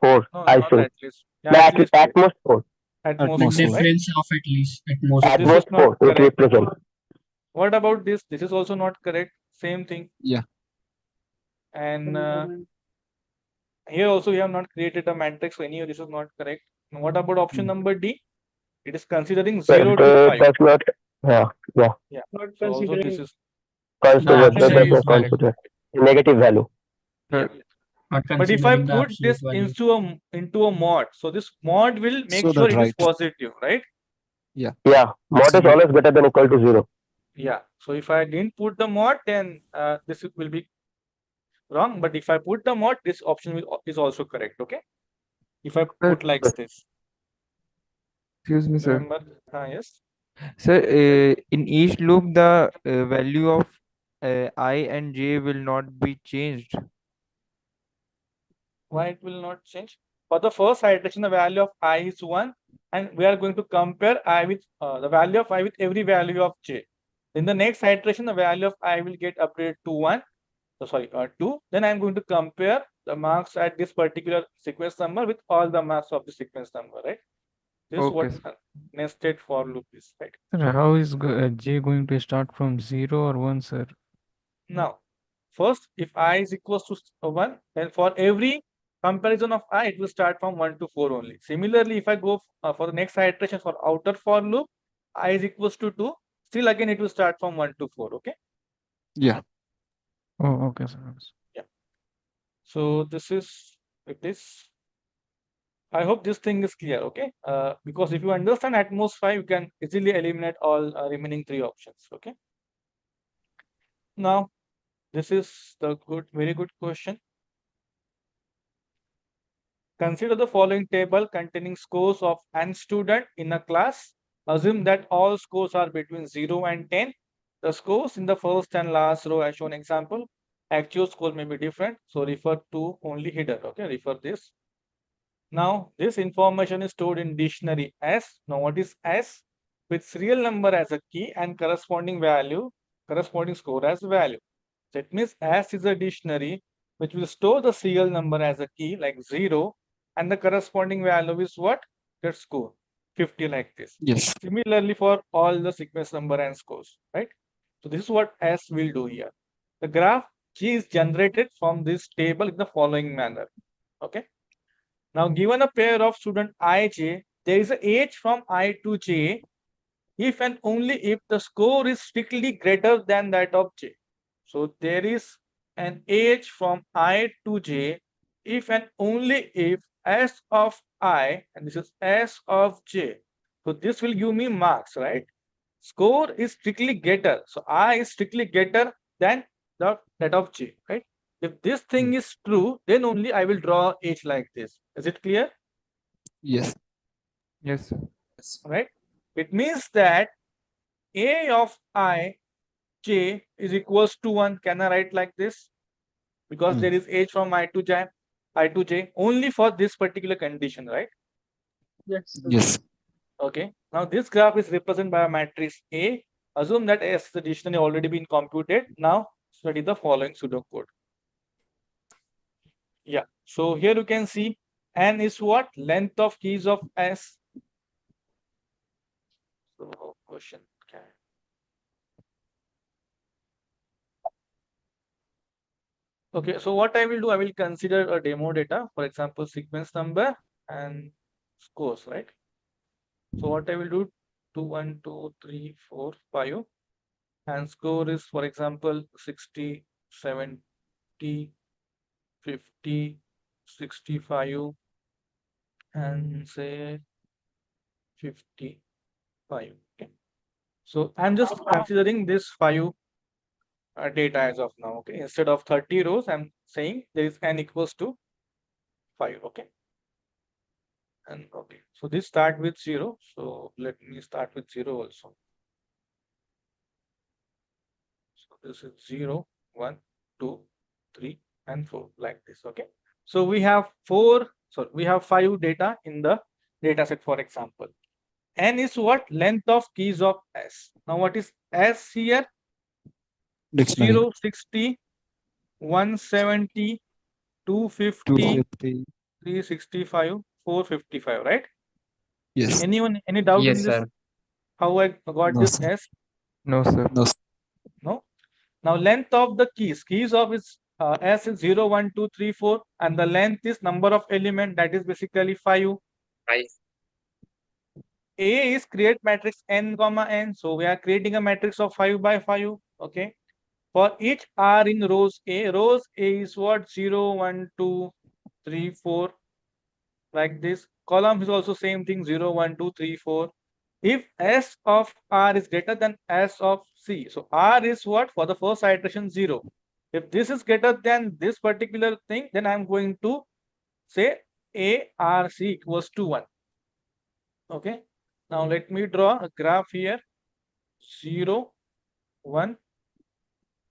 4, no, I not should. at least. Yeah, No, at least at 4. most 4. At At most most 4, four. right? Difference of at least, at So most. At this most is not 4 it correct. represents. What about this? This is also not correct. Same thing. Yeah. And here also we have not created a matrix, so any of this is not correct. And what about option number D? It is considering 0 to 5. Does not, yeah, Yeah. Not So also considering. this is consider, option does is not correct. consider negative value. yeah. Not But if I considering the put absolute this value. into a mod, so this mod will make So sure that it is right. positive, right? Yeah, mod is always greater than equal to 0. Yeah. So if I didn't put the mod, then this will be wrong. But if I put the mod, this option is also correct. Okay. If I put like this, Excuse me, sir. remember? Yes. Sir, in each loop, the value of I and j will not be changed. Why it will not change? For the first iteration, the value of I is 1, and we are going to compare I with the value of I with every value of j. In the next iteration, the value of I will get updated to 1. So sorry, 2. Then I'm going to compare the marks at this particular sequence number with all the marks of the sequence number, right? This is what nested for loop is, right? Sir, how is j going to start from 0 or 1, sir? Now, first, if I is equals to 1, then for every comparison of I, it will start from 1 to 4 only. Similarly, if I go for the next iteration for outer for loop, I is equals to 2, still again it will start from 1 to 4, okay? Yeah. Oh, okay, sir. Yeah. So this is it. I hope this thing is clear, okay? Because if you understand at most 5, you can easily eliminate all remaining 3 options, okay? Now, this is the very good question. Consider the following table containing scores of n student in a class. Assume that all scores are between 0 and 10. The scores in the first and last row as shown example. Actual score may be different, so refer to only header, okay? Refer this. Now, this information is stored in dictionary S. Now, what is S? With serial number as a key and corresponding score as value. So it means S is a dictionary which will store the serial number as a key like 0 and the corresponding value is what? That score, 50 like this. Yes. Similarly for all the sequence number and scores, right? So this is what S will do here. The graph G is generated from this table in the following manner, okay? Now, given a pair of student IJ, there is a age from I to J if and only if the score is strictly greater than that of J. So, there is an age from I to J if and only if S of I, and this is S of J. So, this will give me marks, right? Score is strictly greater. So, I is strictly greater than that of J, right? If this thing is true, then only I will draw age like this. Is it clear? Yes. Yes, sir. Right? It means that A of I j is equals to 1. Can I write like this? Because there is age from I to j only for this particular condition, right? Yes. Yes. Okay. Now this graph is represented by a matrix A. Assume that S the dictionary already been computed. Now study the following pseudocode. Yeah. So here you can see n is what? Length of keys of S. So question. Okay. Okay, so what I will do, I will consider a demo data, for example, sequence number and scores, right? So what I will do, 2, 1, 2, 3, 4, 5, and score is, for example, 60, 70, 50, 65, and say 55. Okay. So I'm just considering this 5 data as of now. Okay, instead of 30 rows, I'm saying there is n equals to 5. Okay. And okay, so this start with 0. So let me start with 0 also. So this is 0, 1, 2, 3, and 4 like this. Okay. So we have 5 data in the data set, for example. N is what? Length of keys of S. Now what is S here? Dictionary. 0, 60, 170, 250, 250. 365, 455, right? Yes. Anyone, any doubt Yes, in this? sir. How I got No, this sir. S? No, sir. No, sir. No. Now length of the keys of its S is 0, 1, 2, 3, 4, and the length is number of element, that is basically 5. A is create matrix n comma n, so we are creating a matrix of 5 by 5. Okay. For each R in rows A is what? 0, 1, 2, 3, 4, like this. Column is also same thing, 0, 1, 2, 3, 4. If S of R is greater than S of C, so R is what? For the first iteration, 0. If this is greater than this particular thing, then I'm going to say ARC equals to 1. Okay. Now let me draw a graph here. 0, 1,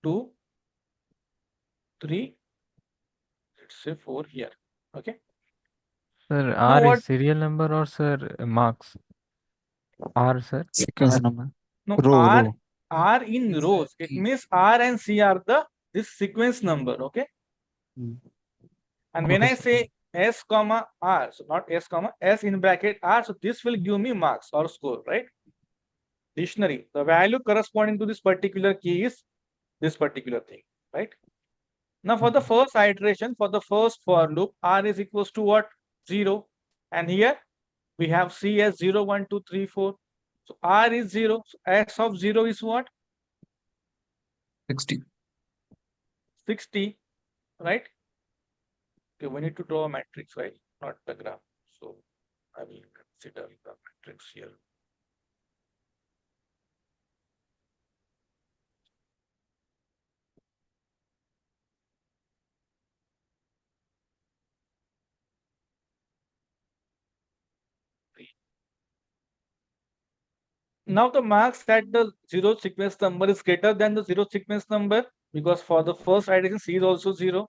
2, 3, let's say 4 here. Okay. Sir, Now R what? is serial number or sir marks? R, sir. Sequence R. number. No, Row. R in rows. It means R and C are this sequence number. Okay. Hmm. And when Okay, I sir. say S comma R, so not S comma S in bracket R, so this will give me marks or score, right? Dictionary. The value corresponding to this particular key is this particular thing, right? Now for the first iteration, for the first for loop, R is equals to what? 0. And here we have C as 0, 1, 2, 3, 4. So R is 0. So S of 0 is what? 60. 60, right? Okay, we need to draw a matrix, right? Not the graph. So I will consider the matrix here. Now the marks that the 0 sequence number is greater than the 0 sequence number, because for the first iteration C is also 0.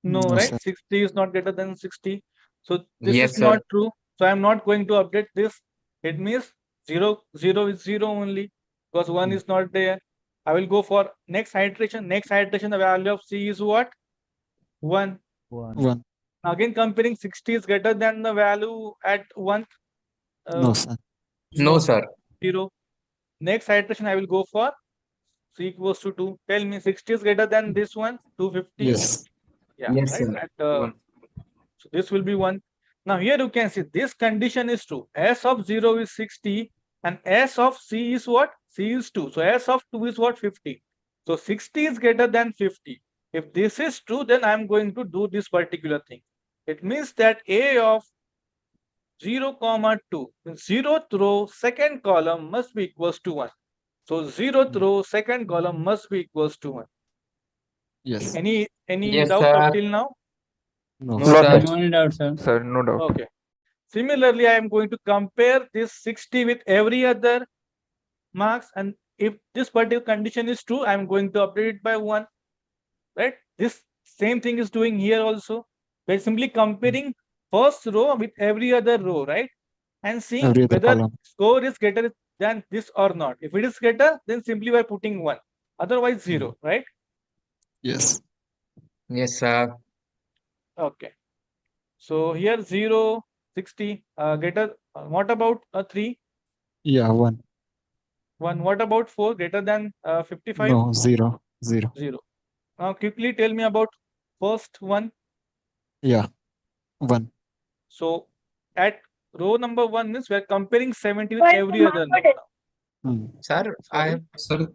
No, No, right? sir. 60 is not greater than 60. So this Yes, is sir. not true. So I'm not going to update this. It means 0 is 0 only, because 1 is not there. I will go for next iteration. Next iteration, the value of C is what? 1. 1. Again, comparing 60 is greater than the value at 1. No, sir. No, sir. 0. Next iteration, I will go for C equals to 2. Tell me 60 is greater than this one, 250. Yes. Yeah, Yes, right. sir. At, One. so this will be 1. Now here you can see this condition is true. S of 0 is 60 and S of C is what? C is 2. So S of 2 is what? 50. So 60 is greater than 50. If this is true, then I'm going to do this particular thing. It means that A of 0, 2, 0th row, second column must be equals to 1. So 0th row, second column must be equals to 1. Yes. Any Yes, doubt sir. up till now? No, No, sir. sir. No any doubt, sir. Sir, no doubt. Okay. Similarly, I am going to compare this 60 with every other marks, and if this particular condition is true, I am going to update it by 1. Right? This same thing is doing here also. We're simply comparing first row with every other row, right? And seeing Every other whether column. score is greater than this or not. If it is greater, then simply we're putting 1. Otherwise, 0, right? Yes. Yes, sir. Okay. So here 0, 60, greater. What about 3? Yeah, 1. 1. What about 4? Greater than 55? No, 0. 0. 0. Now quickly tell me about first one. Yeah, 1. So at row number 1 means we are comparing 70 with every other row now. Sir, I have. Sir,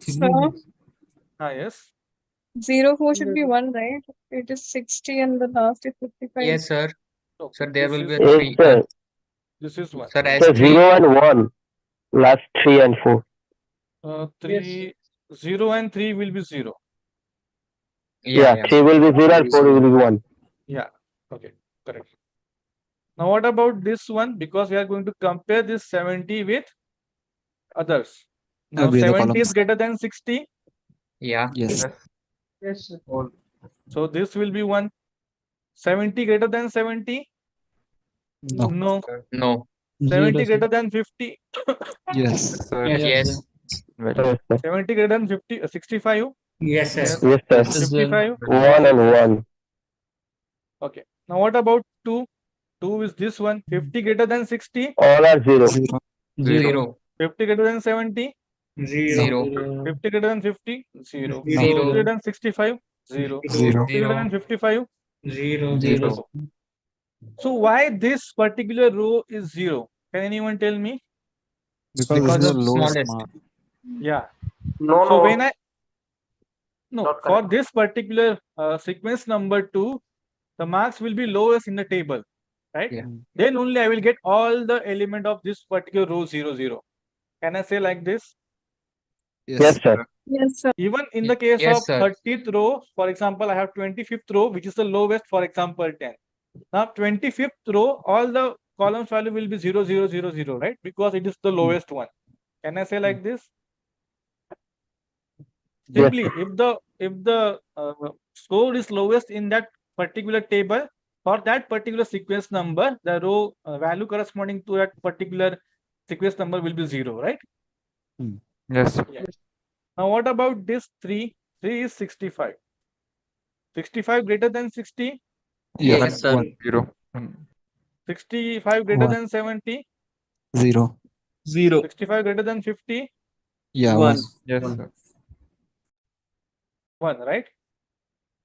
Yes. 04 should be 1, right? It is 60 and the last is 55. Yes, sir. Okay. Sir, there This will be is a one. three. This is 1. Sir, So S3. 0 and 1. Last 3 and 4. 3, 0 and 3 will be 0. Yeah, 3 will be 0 and 4 will be 1. Yeah. Okay. Correct. Now what about this one? Because we are going to compare this 70 with others. Now Every other 70 is columns. greater than 60. Yeah. Yes. Yes, sir. So this will be 1. 70 greater than 70. No. No. No. 70 greater than 50. Yes. Sir. Yes. Value. Yes, sir. 70 greater than 50, 65. Yes, sir. Yes. Yes, sir. 55. 1 and 1. Okay. Now what about 2? 2 is this one. 50 greater than 60. All are 0. 0. Zero. 50 greater than 70. Zero. 50 greater than 50. 0. 50 Zero. greater than 65. 0. 0. 50 greater than 55. Zero. So why this particular row is 0? Can anyone tell me? Because Because it's the of lowest smallest. mark. Yeah. No, So no. when no, Not for correct. this particular sequence number 2, the marks will be lowest in the table, right? Yeah. Then only I will get all the element of this particular row 0, 0. Can I say like this? Yes, sir. Even in the case Yes, of sir. 30th row, for example, I have 25th row, which is the lowest, for example, 10. Now 25th row, all the columns value will be 0, 0, 0, 0, right? Because it is the lowest one. Can I say like this? Yes, Simply, if the score is lowest in that particular table, for that particular sequence number, the row value corresponding to that particular sequence number will be 0, right? Yes. Sir. Yeah. Now what about this 3? 3 is 65. 65 greater than 60. Yeah. Yes, sir. 1. 0. 65 greater 1. than 70. 0. 65 greater than 50. Yeah. 1. Yes. Sir. 1, right?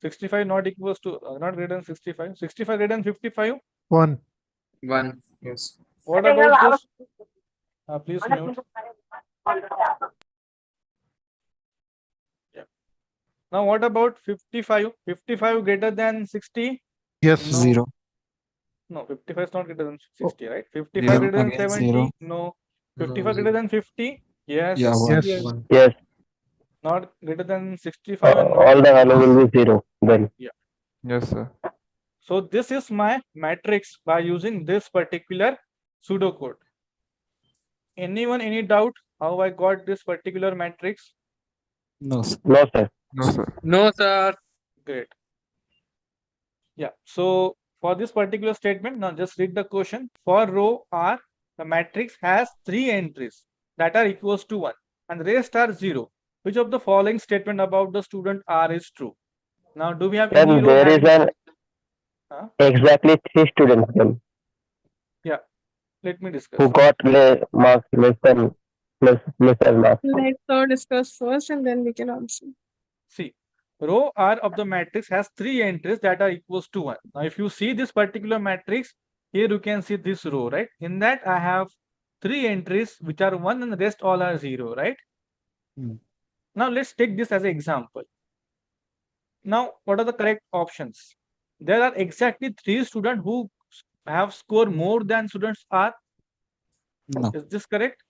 65 not equals to not greater than 65. 65 greater than 55. 1. Yes. What about this? Please mute. Yeah. Now what about 55? 55 greater than 60? Yes. No. 0. No, 55 is not greater than 60, right? 55 Zero. greater than Again, 70? 0. No. 55 greater than 50? Yes. Yeah. 1. yes. Not greater than 65 and not All the greater than value will be 0 then. Yes, sir. So this is my matrix by using this particular pseudocode. Anyone, any doubt how I got this particular matrix? No, sir. No, sir. No, sir. No, sir. Great. Yeah. So for this particular statement, now just read the question. For row R, the matrix has 3 entries that are equals to 1 and the rest are 0. Which of the following statement about the student R is true? Now, do we have any Then row there is having? an exactly 3 students then Let me discuss. who got marks less than marks. Let's all discuss first and then we can answer. See, row R of the matrix has 3 entries that are equals to 1. Now, if you see this particular matrix, here you can see this row, right? In that I have 3 entries which are 1 and the rest all are 0, right? Now, let's take this as an example. Now, what are the correct options? There are exactly 3 students who have scored more than students R. No. Is this correct?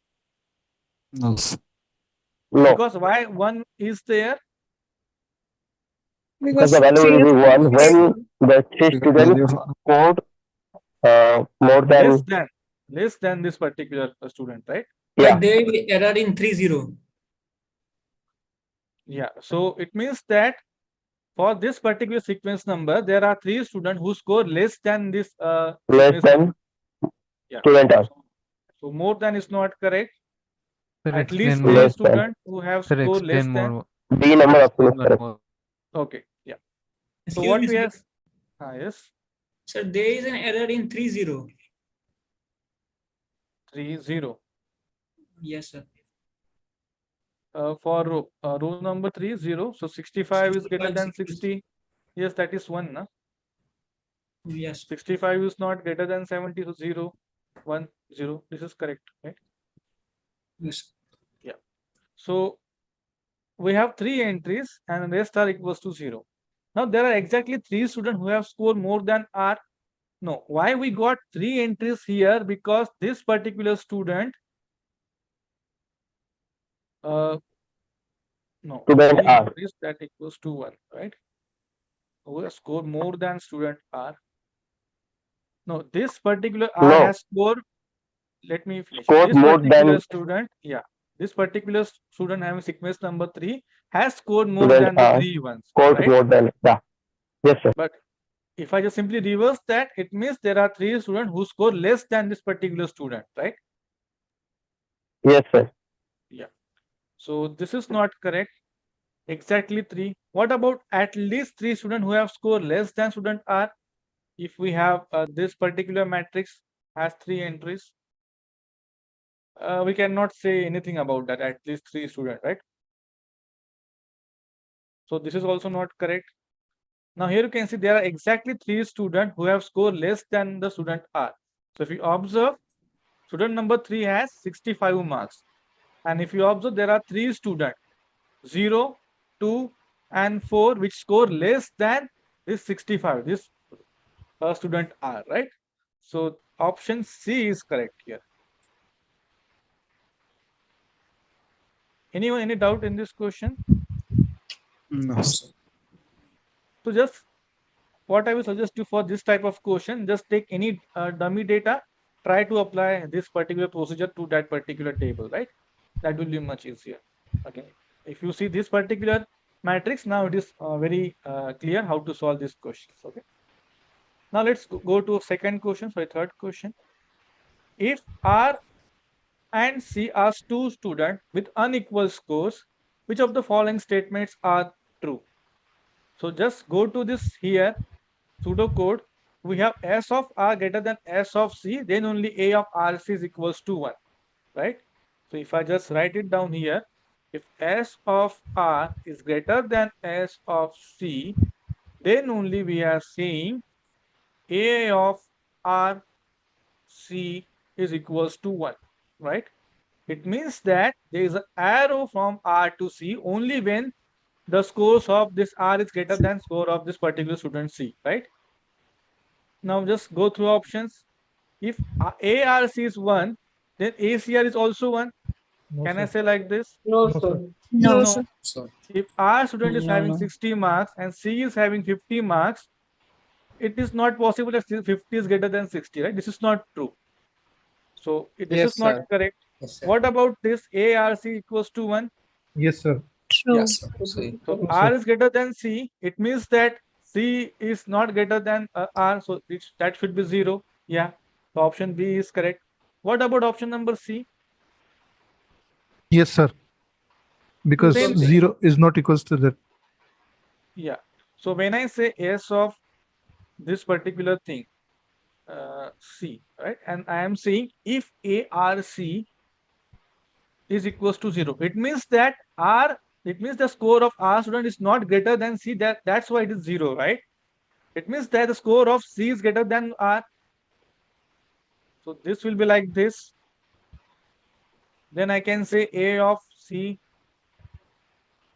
No, sir. No, Because why 1 is there? because the value will be 1 when the 3 Because students value of scored more than Less than this particular student, right? yeah. But there is error in 30. Yeah. So it means that for this particular sequence number, there are 3 students who score less than this Less sequence than number. Yeah. student R. So more than is not correct. Sir, At least explain 3 Less than. students who have Sir, scored less explain than. more. B number of Explain students correct. more. Okay. Yeah. So Excuse what me, we sir. have? Yes. Sir, there is an error in 30. 30. Yes, sir. For row number 30. So 65 is greater than 60. Yes, that is 1. Na? Yes. 65 is not greater than 70. So 0, 1, 0. This is correct, right? Yes. Yeah. So we have 3 entries and the rest are equals to 0. Now there are exactly 3 students who have scored more than R. No, why we got 3 entries here? Because this particular student no, Student 3 R. entries that equals to 1, right? Who has scored more than student R. No, this particular R No. has scored. Let me finish. Scored This more particular than student, yeah, this particular student having sequence number 3 has scored more student than the R. 3 ones, Scored right? more than yeah. Yes, sir. But if I just simply reverse that, it means there are 3 students who score less than this particular student, right? Yes, sir. Yeah. So this is not correct. Exactly 3. What about at least 3 students who have scored less than student R? If we have this particular matrix has 3 entries, we cannot say anything about that, at least 3 students, right? So this is also not correct. Now here you can see there are exactly 3 students who have scored less than the student R. So if you observe, student number 3 has 65 marks. And if you observe, there are 3 students, 0, 2, and 4, which score less than this 65, this student R, right? So option C is correct here. Anyone, any doubt in this question? No. So just what I will suggest you for this type of question, just take any dummy data, try to apply this particular procedure to that particular table, right? That will be much easier. Okay. If you see this particular matrix, now it is very clear how to solve these questions. Okay. Now let's go to a second question, sorry, third question. If R and C are 2 students with unequal scores, which of the following statements are true? So just go to this here, pseudocode. We have S of R greater than S of C, then only A of RC is equals to 1, right? So if I just write it down here, if S of R is greater than S of C, then only we are saying A of R C is equals to 1, right? It means that there is an arrow from R to C only when the scores of this R is greater than score of this particular student C, right? Now just go through options. If ARC is 1, then ACR is also 1. Can I say like this? No, sir. No, No. sir. So If R student is No, having no. 60 marks and C is having 50 marks, it is not possible that 50 is greater than 60, right? This is not true. So this Yes, is not sir. correct. Yes, sir. What about this ARC equals to 1? Yes, sir. True. Yes, sir. See. So R is greater than C. It means that C is not greater than R. So that should be 0. Yeah. So option B is correct. What about option number C? Yes, sir. Because Same thing. 0 is not equals to that. Yeah. So when I say S of this particular thing, C, right? And I am saying if ARC is equals to 0, it means that it means the score of R student is not greater than C. That's why it is 0, right? It means that the score of C is greater than R. So this will be like this. Then I can say A of C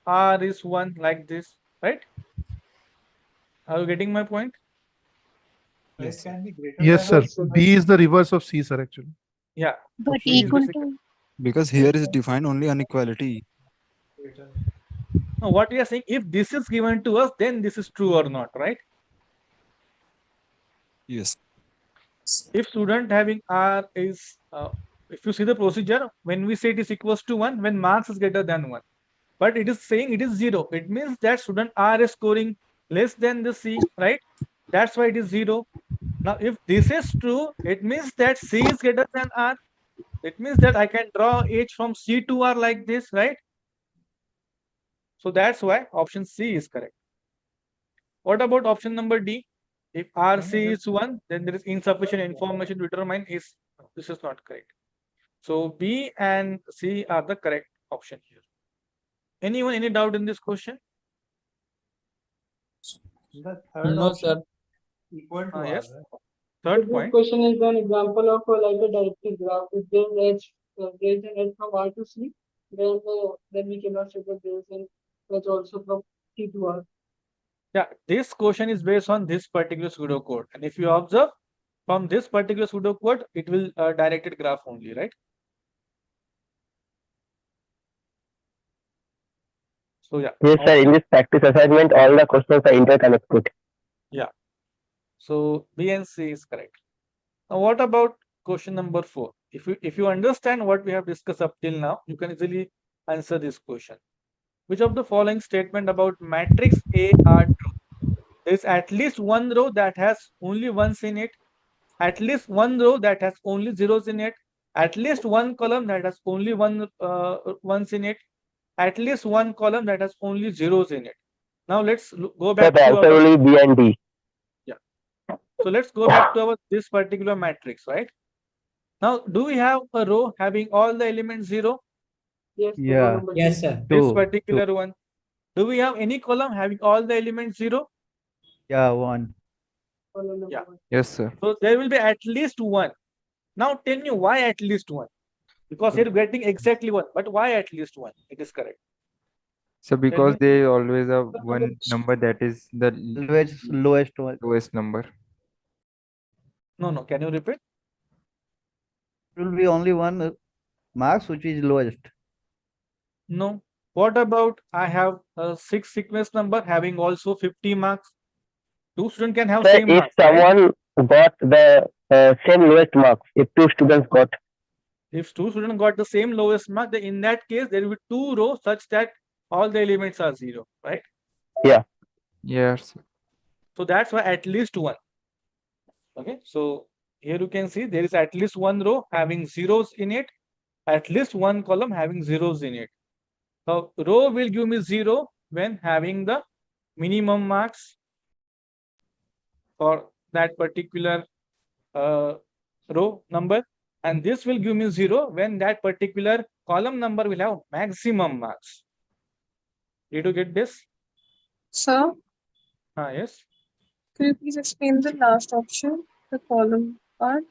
R is 1 like this, right? Are you getting my point? Yes, sir. B is the reverse of C, sir, actually. Yeah. But C is equal basic- to Because here is defined only inequality. No, what we are saying, if this is given to us, then this is true or not, right? Yes. If student having R is, if you see the procedure, when we say it is equals to 1, when marks is greater than 1. But it is saying it is 0. It means that student R is scoring less than the C, right? That's why it is 0. Now, if this is true, it means that C is greater than R. It means that I can draw H from C to R like this, right? So that's why option C is correct. What about option number D? If RC is 1, then there is insufficient information to determine this is not correct. So B and C are the correct option here. Anyone, any doubt in this question? No, sir. Equal Yes. So Third this point. question is an example of like a directed graph. If there is an edge from R to C, then we cannot say that there is an edge also from C to R. Yeah, this question is based on this particular pseudocode. And if you observe from this particular pseudocode, it will directed graph only, right? So yeah. Yes, sir. In this practice assignment, all the questions are interconnected. Yeah. So B and C is correct. Now, what about question number 4? If you understand what we have discussed up till now, you can easily answer this question. Which of the following statement about matrix A are true? there is at least one row that has only ones in it, at least one row that has only zeros in it, at least one column that has only ones in it, at least one column that has only zeros in it. Now let's go So back the to answer our, will be B and D. so let's go back to our this particular matrix, right? Now, do we have a row having all the elements 0? Yes, the row Yeah. number Yes, two. sir. This Two. particular one. Do we have any column having all the elements 0? Yeah. One. Column number Yeah. one. Yes, sir. So there will be at least one. Now tell me why at least one? Because you're getting exactly one, but why at least one? It is correct. So because me. they always have one number that is the Lowest one. lowest number. No, can you repeat? It will be only one marks which is lowest. No. What about I have a 6 sequence number having also 50 marks? Two students can have So same if marks, right? someone got the same lowest marks, if two students got, If two students got the same lowest mark, then in that case there will be two rows such that all the elements are 0, right? Yes. So that's why at least one. Okay, so here you can see there is at least one row having zeros in it, at least one column having zeros in it. So row will give me 0 when having the minimum marks for that particular row number, and this will give me 0 when that particular column number will have maximum marks. Did you get this? Sir, Yes. could you please explain the last option, the column part?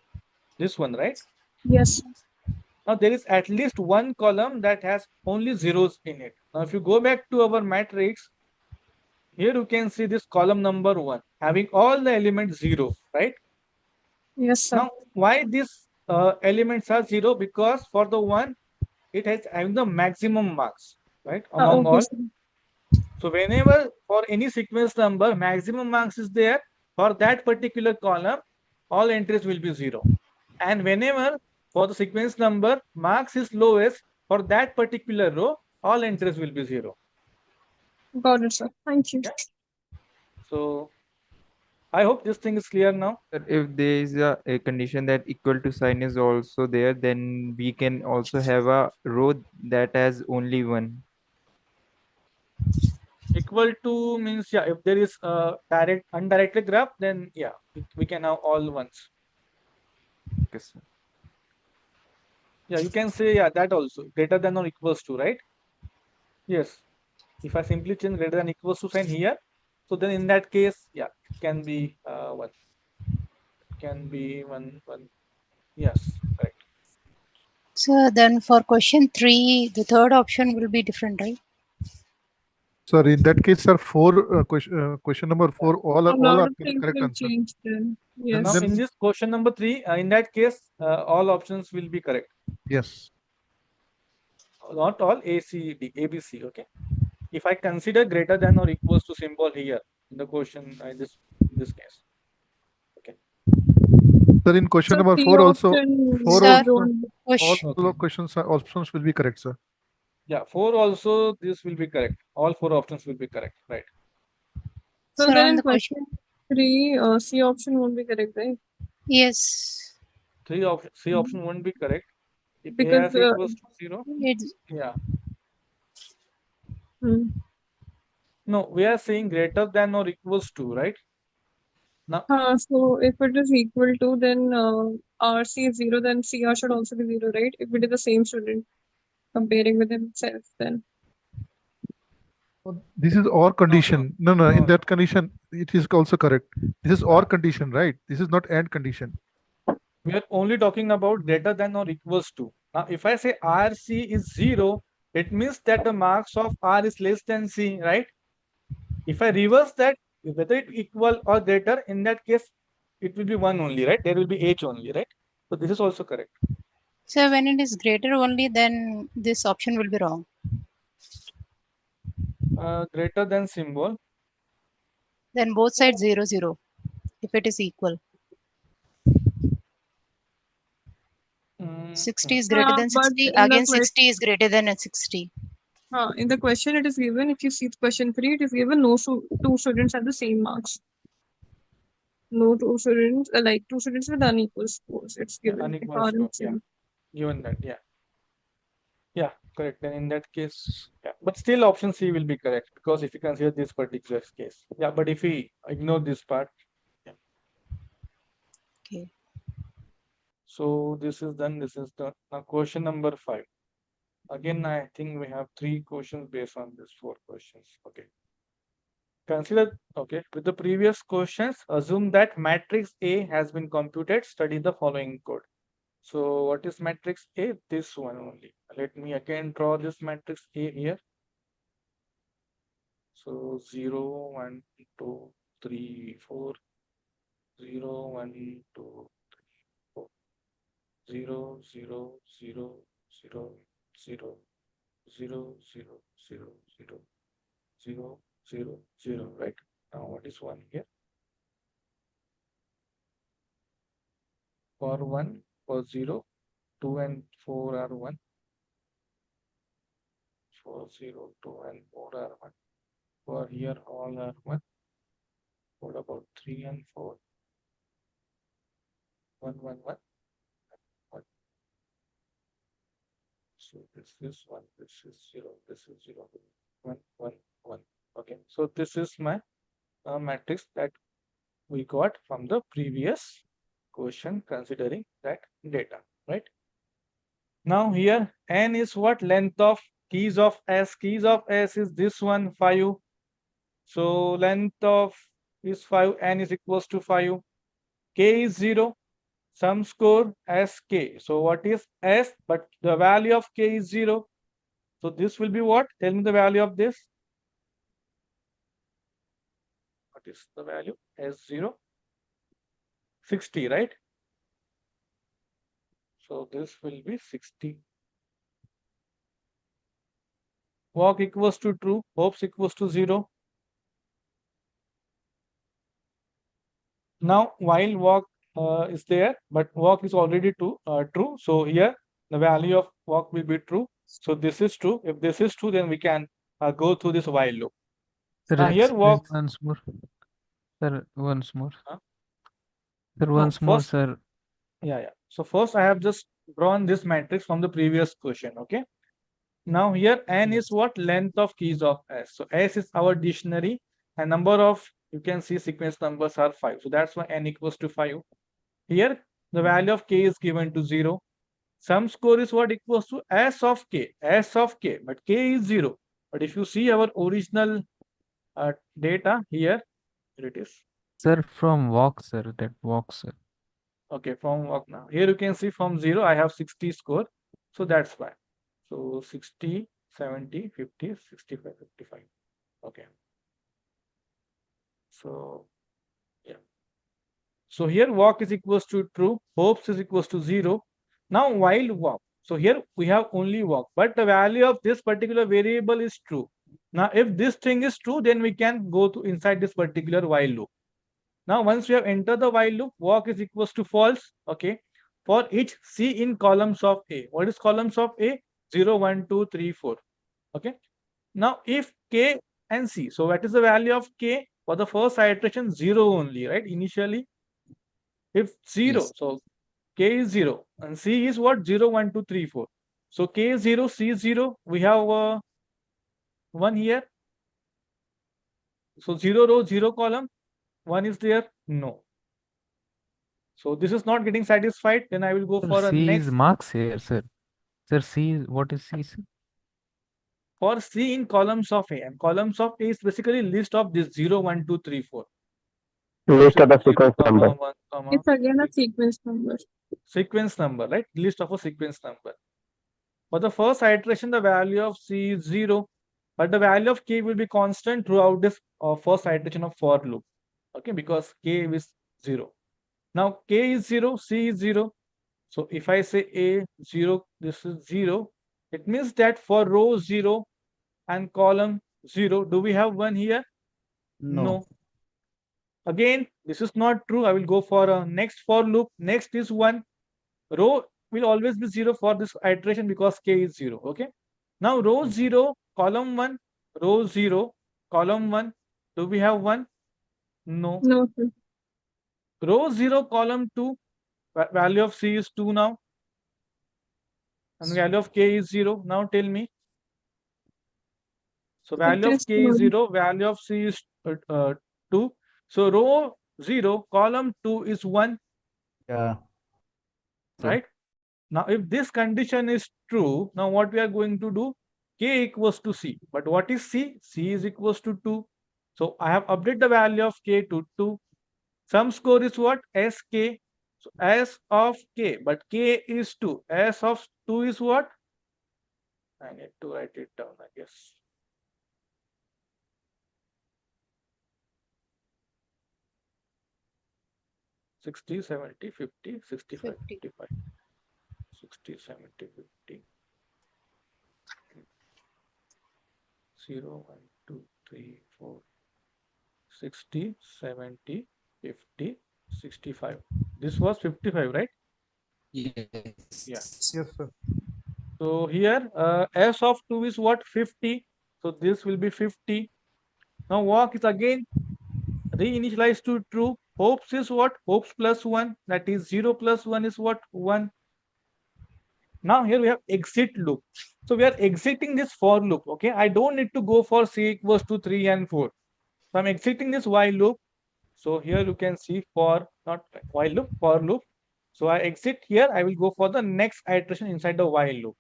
This one, right? Yes. Now there is at least one column that has only zeros in it. Now if you go back to our matrix, here you can see this column number 1 having all the elements 0, right? Yes, sir. Now why these elements are 0? Because for the one it has having the maximum marks, right, among Okay, all. sir. So whenever for any sequence number maximum marks is there, for that particular column all entries will be 0, and whenever for the sequence number marks is lowest, for that particular row all entries will be 0. Got it, sir. Thank you. Yeah. So I hope this thing is clear now. If there is a condition that equal to sign is also there, then we can also have a row that has only one. Equal to means, yeah, if there is a direct undirected graph, then yeah, we can have all ones. Okay, sir. Yeah, you can say, yeah, that also greater than or equals to, right? Yes. If I simply change greater than equals to sign here, so then in that case, yeah, it can be one. Can be one. Yes, correct. So then for question 3, the third option will be different, right? Sir, in that case, sir, question number 4, all A lot are of things correct will answer. change then. Now Yes. in this question number 3, in that case, all options will be correct. Yes. Not all, A, C, D, A, B, C. Okay. If I consider greater than or equals to symbol here in the question, in this case. Okay. Sir, in question So number C 4 also, option 4 Sir, also, question. all questions options will be correct, sir. Yeah, 4 also this will be correct. All 4 options will be correct, right? So Sir, then on in the question. question 3, C option won't be correct, right? Yes. C option won't be correct. If Because AS equals to 0, It's yeah. hmm. No, we are saying greater than or equals to, right? Now, So if it is equal to, then RC is 0, then CR should also be 0, right? If it is the same student comparing with himself, then. This is or condition. No, no. in that condition, it is also correct. This is or condition, right? This is not and condition. We are only talking about greater than or equals to. Now, if I say RC is 0, it means that the marks of R is less than C, right? If I reverse that, whether it equal or greater, in that case, it will be 1 only, right? There will be H only, right? So this is also correct. so when it is greater only, then this option will be wrong. Greater than symbol. Then both sides 0, 0. If it is equal. 60 is greater than But 60. in the Again, 60 is greater than a 60. In the question it is given, if you see the question 3, it is given no two students have the same marks. No two students, like two students with unequal scores. It's Yeah, given. unequal score. Yeah, given that. Yeah. Yeah, correct. Then in that case, yeah, but still option C will be correct because if you consider this particular case, yeah, but if we ignore this part, yeah. Okay. So this is done. This is done. Now question number 5. Again, I think we have 3 questions based on these 4 questions. Okay. Consider, okay, with the previous questions, assume that matrix A has been computed. Study the following code. So what is matrix A? This one only. Let me again draw this matrix A here. So 0, 1, 2, 3, 4, 0, 1, 2, 3, 4, 0, 0, 0, 0, 0, 0, 0, 0, 0, 0, 0, 0, right? Now what is 1 here? For 1, for 0, 2 and 4 are 1. For 0, 2 and 4 are 1. For here all are 1. What about 3 and 4? 1, 1, 1, 1. So this is 1, this is 0, this is 0, 1, 1, 1. Okay, so this is my matrix that we got from the previous question considering that data, right? Now here n is what? Length of keys of S. Keys of S is this one, 5. So length of is 5, n is equals to 5. K is 0. Sum score Sk. So what is S? But the value of K is 0. So this will be what? Tell me the value of this. What is the value? S0? 60, right? So this will be 60. Walk equals to true. Hopes equals to 0. Now while walk is there, but walk is already true. So here the value of walk will be true. So this is true. If this is true, then we can go through this while loop. Sir, Now here explain walk. once more. Sir, once more. Huh? Sir, No, once more, first, sir. yeah. So first I have just drawn this matrix from the previous question. Okay. Now here n is what? Length of keys of S. So S is our dictionary and number of, you can see sequence numbers are 5. So that's why n equals to 5. Here the value of K is given to 0. Sum score is what? Equals to S of K. S of K, but K is 0. But if you see our original data here it is. Sir, from walk, sir. That walk, sir. Okay, from walk now. Here you can see from 0 I have 60 score. So that's why. So 60, 70, 50, 65, 55. Okay. So yeah. So here walk is equals to true, hopes is equals to 0. Now while walk. So here we have only walk, but the value of this particular variable is true. Now if this thing is true, then we can go to inside this particular while loop. Now once we have entered the while loop, walk is equals to false. Okay. For each C in columns of A. What is columns of A? 0, 1, 2, 3, 4. Okay. Now if K and C, so what is the value of K? For the first iteration, 0 only, right? Initially, if 0, Yes. so K is 0 and C is what? 0, 1, 2, 3, 4. So K is 0, C is 0. We have 1 here. So 0 row, 0 column, 1 is there? No. So this is not getting satisfied. Then I will go Sir, for a C next. is marks here, sir. Sir, C is what is C, sir? For C in columns of A, and columns of A is basically list of this 0, 1, 2, 3, 4. List of the sequence number. 1, It's again a sequence number. Sequence number, right? List of a sequence number. For the first iteration, the value of C is 0, but the value of K will be constant throughout this first iteration of for loop. Okay, because K is 0. Now K is 0, C is 0. So if I say A 0, this is 0. It means that for row 0 and column 0, do we have 1 here? No. Again, this is not true. I will go for a next for loop. Next is 1. Row will always be 0 for this iteration because K is 0. Okay. Now row 0 column 1, row 0, column 1. Do we have 1? No. No, sir. Row 0, column 2, value of C is 2 now. And value of K is 0. Now tell me. So value of K is 0, value of C is 2. So row 0, column 2 is 1. Yeah. Right? Now, if this condition is true, now what we are going to do? K equals to C. But what is C? C is equals to 2. So I have updated the value of K to 2. Sum score is what? SK. So S of K, but K is 2. S of 2 is what? I need to write it down, I guess. Sixty, 70, 50, 65, 55. 60, 70, 50. 0, 1, 2, 3, 4. 60, 70, 50, 65. This was 55, right? Yes. Yeah. Yes, sir. So here S of 2 is what? 50. So this will be 50. Now walk is again reinitialized to true. Hopes is what? Hopes plus 1. That is 0 plus 1 is what? 1. Now here we have exit loop. So we are exiting this for loop. Okay. I don't need to go for C equals to 3 and 4. So I'm exiting this while loop. So here you can see for not while loop, for loop. So I exit here. I will go for the next iteration inside the while loop.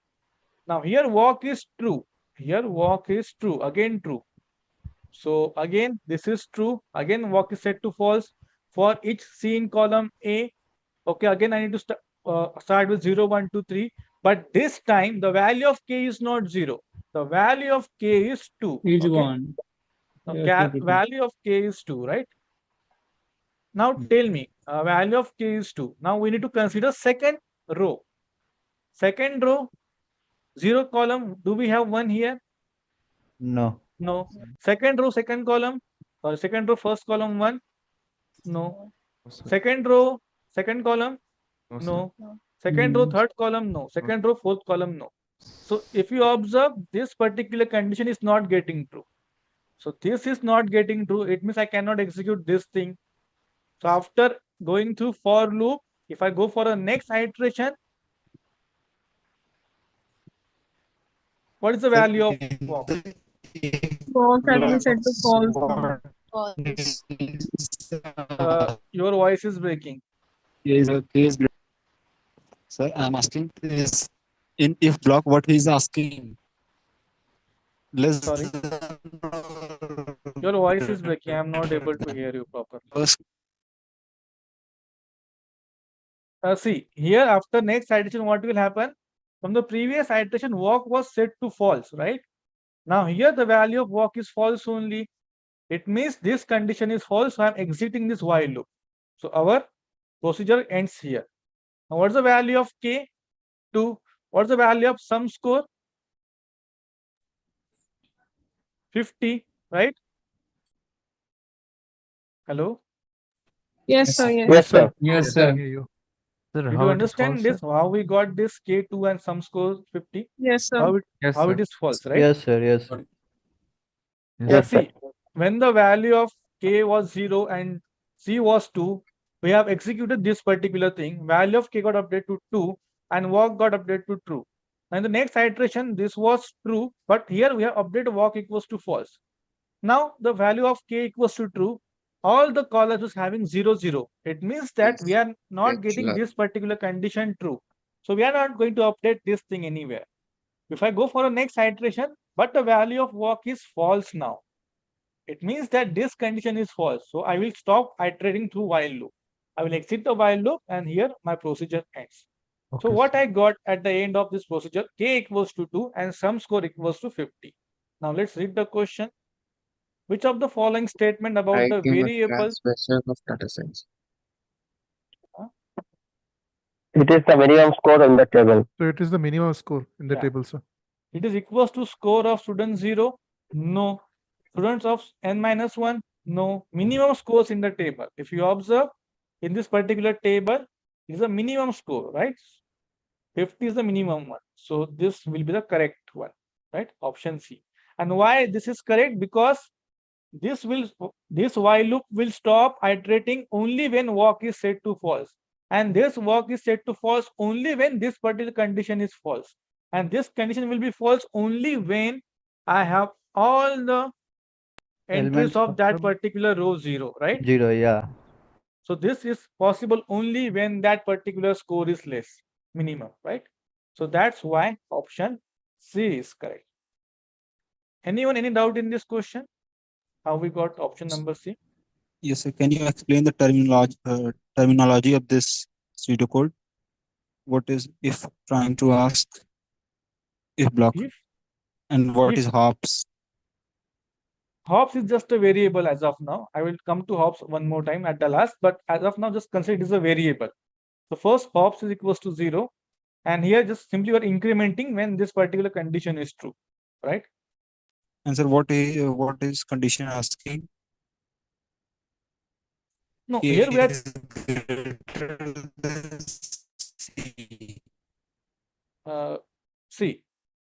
Now here walk is true. Here walk is true. Again true. So again this is true. Again walk is set to false for each C in column A. Okay. Again I need to start with 0, 1, 2, 3. But this time the value of K is not 0. The value of K is 2. Is Okay. 1. Now, value of K is 2, right? Now tell me, value of K is 2. Now we need to consider second row. Second row, 0 column. Do we have 1 here? No. No. Second row, second column. Sorry, second row, first column 1. No. Second row, second column. No. Second row, third column. No. Second row, fourth column. No. So if you observe, this particular condition is not getting true. So this is not getting true. It means I cannot execute this thing. So after going through for loop, if I go for a next iteration, what is the value of walk? Walk has been set to false now. Your voice is breaking. Sir, I'm asking this in if block what he is asking. Less Sorry. Your voice is breaking. I'm not able to hear you properly. See, here after next iteration, what will happen? From the previous iteration, walk was set to false, right? Now here the value of walk is false only. It means this condition is false, so I'm exiting this while loop. So our procedure ends here. Now what's the value of K? 2. What's the value of sum score? 50, right? Hello? Yes, sir. Yes. Yes, sir. Yes, sir. Did you understand this? How we got this K2 and sum score 50? Yes, sir. How it is false, right? Yes, sir. Yes. Yeah, see, when the value of K was 0 and C was 2, we have executed this particular thing. Value of K got updated to 2 and walk got updated to true. And the next iteration, this was true, but here we have updated walk equals to false. Now the value of K equals to true. All the columns is having 0, 0. It means that we are not getting this particular condition true. So we are not going to update this thing anywhere. If I go for a next iteration, but the value of walk is false now. It means that this condition is false. So I will stop iterating through while loop. I will exit the while loop and here my procedure ends. So what I got at the end of this procedure, K equals to 2 and sum score equals to 50. Now let's read the question. Which of the following statement about the variable? Of data science. It is the minimum score in the table. So it is the minimum score in the table, sir. It is equals to score of student 0? No. Students of n-1? No. Minimum scores in the table. If you observe in this particular table, it is a minimum score, right? 50 is the minimum one. So this will be the correct one, right? Option C. And why this is correct? Because this while loop will stop iterating only when walk is set to false. And this walk is set to false only when this particular condition is false. And this condition will be false only when I have all the entries Elements of that particular row 0, right? 0, yeah. So this is possible only when that particular score is less, minimum, right? So that's why option C is correct. Anyone, any doubt in this question? How we got option number C? Yes, sir. Can you explain the terminology of this pseudocode? What is if trying to ask if block, and what is hops? Hops is just a variable as of now. I will come to hops one more time at the last, but as of now, just consider it is a variable. So first hops is equals to 0, and here just simply we are incrementing when this particular condition is true, right? And sir, what is condition asking? No, here we are. See,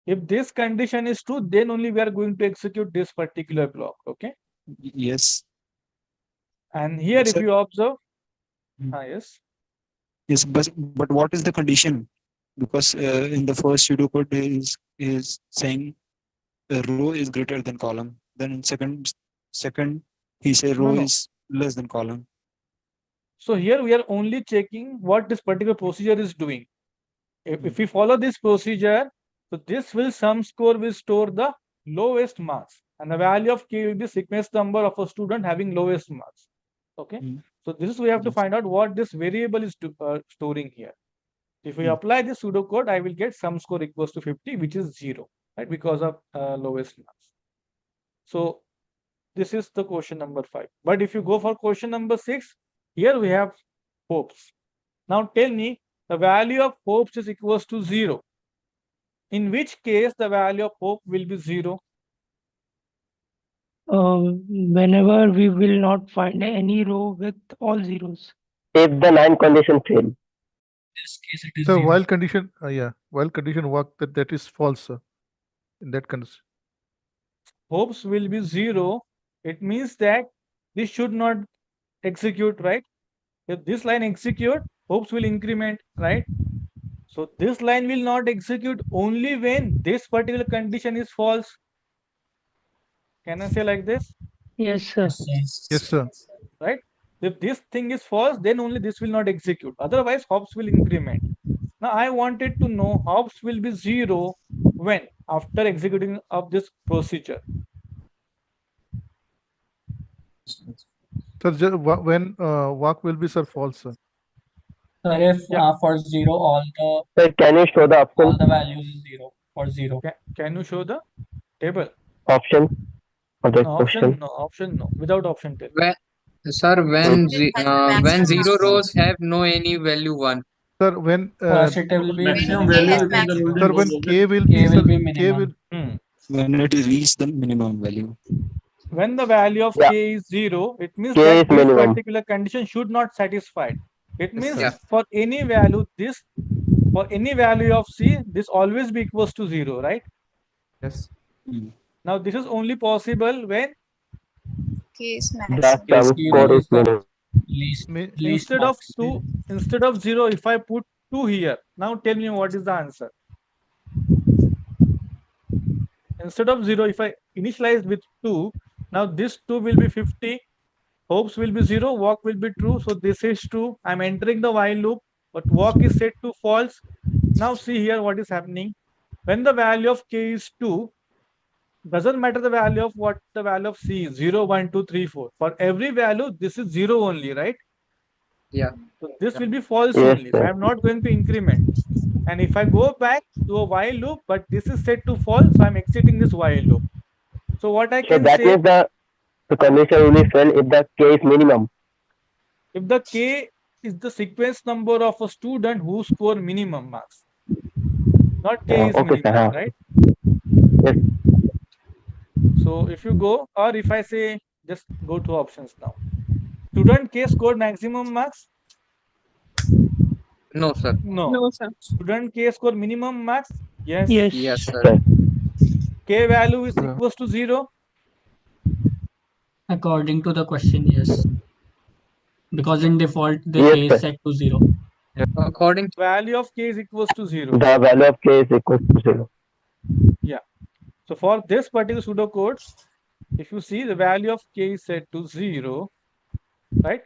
if this condition is true, then only we are going to execute this particular block. Okay. Yes. And here, if you observe, yes. Yes, but what is the condition? Because in the first pseudocode is saying the row is greater than column. Then in second he say row is less than column. So here we are only checking what this particular procedure is doing. If we follow this procedure, so this will sum score will store the lowest marks, and the value of k will be sequence number of a student having lowest marks. Okay. So this is we have to find out what this variable is storing here. If we apply this pseudocode, I will get sum score equals to 50, which is 0, right? Because of lowest marks. So this is the question number 5. But if you go for question number 6, here we have hopes. Now tell me the value of hopes is equals to 0. In which case the value of hope will be 0? Whenever we will not find any row with all zeros. If the 9 condition fail. This case it is So 0. while condition, while condition work that is false, sir. In that condition. Hopes will be 0. It means that this should not execute, right? If this line execute, hopes will increment, right? So this line will not execute only when this particular condition is false. Can I say like this? Yes, sir. Yes, sir. Right? If this thing is false, then only this will not execute. Otherwise, hops will increment. Now I wanted to know hops will be 0 when after executing of this procedure. Sir, when walk will be, sir, false, sir. So if for 0 all Sir, can you show the option? the values is 0 for 0. Can you show the table? Option of the No, question. option no. Without option tell. When 0 rows have no any value 1. Sir, when It will be maximum value within the loading sir, when zone. k will be, K sir, will be k will. minimum. When it is reached the minimum value. When the value of k is 0, it means K that is this minimum. particular condition should not satisfied. It means Yeah. for any value of c, this always be equals to 0, right? Yes. Now this is only possible when Case The maximum. sum score is minimum. instead of 0, if I put 2 here, now tell me what is the answer. Instead of 0, if I initialize with 2, now this 2 will be 50, hopes will be 0, walk will be true. So this is true. I'm entering the while loop, but walk is set to false. Now see here what is happening. When the value of k is 2, doesn't matter the value of what the value of c is, 0, 1, 2, 3, 4. For every value, this is 0 only, right? Yeah. So this will be false Yes, only. sir. So I'm not going to increment. And if I go back to a while loop, but this is set to false, so I'm exiting this while loop. So what I So can that say, means the condition will be fail if the k is minimum. if the k is the sequence number of a student who score minimum marks, not k is Okay, minimum, sir. right? Yes. So if you go, or if I say, just go to options now. Student k scored maximum marks? No, sir. No. No, sir. Student k score minimum marks? Yes. Yes. Yes, sir. Sir. K value is Sir. equals to 0? According to the question, yes. Because in default, the Yes, K is sir. set to 0. According Value of K is equals to 0. The value of K is equal to 0. Yeah. So for this particular pseudocode, if you see the value of K is set to 0, right?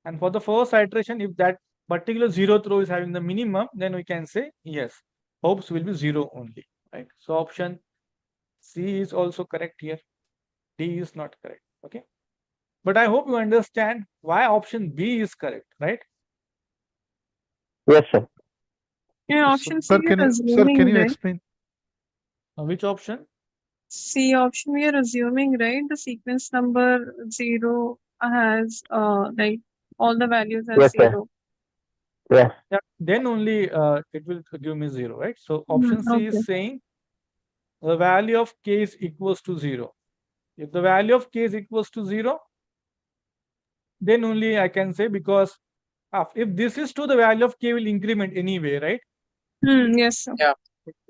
And for the first iteration, if that particular 0th row is having the minimum, then we can say yes, hopes will be 0 only, right? So option C is also correct here. D is not correct. Okay. But I hope you understand why option B is correct, right? Yes, sir. Yeah, option C we are assuming, right? explain? Which option? C option we are assuming, right? The sequence number 0 has like all the values as Yes, sir. 0. Yes. Yeah, then only it will give me 0, right? So option C Okay. is saying the value of K is equals to 0. If the value of K is equals to 0, then only I can say, because if this is true, the value of K will increment anyway, right? Yes, sir. Yeah.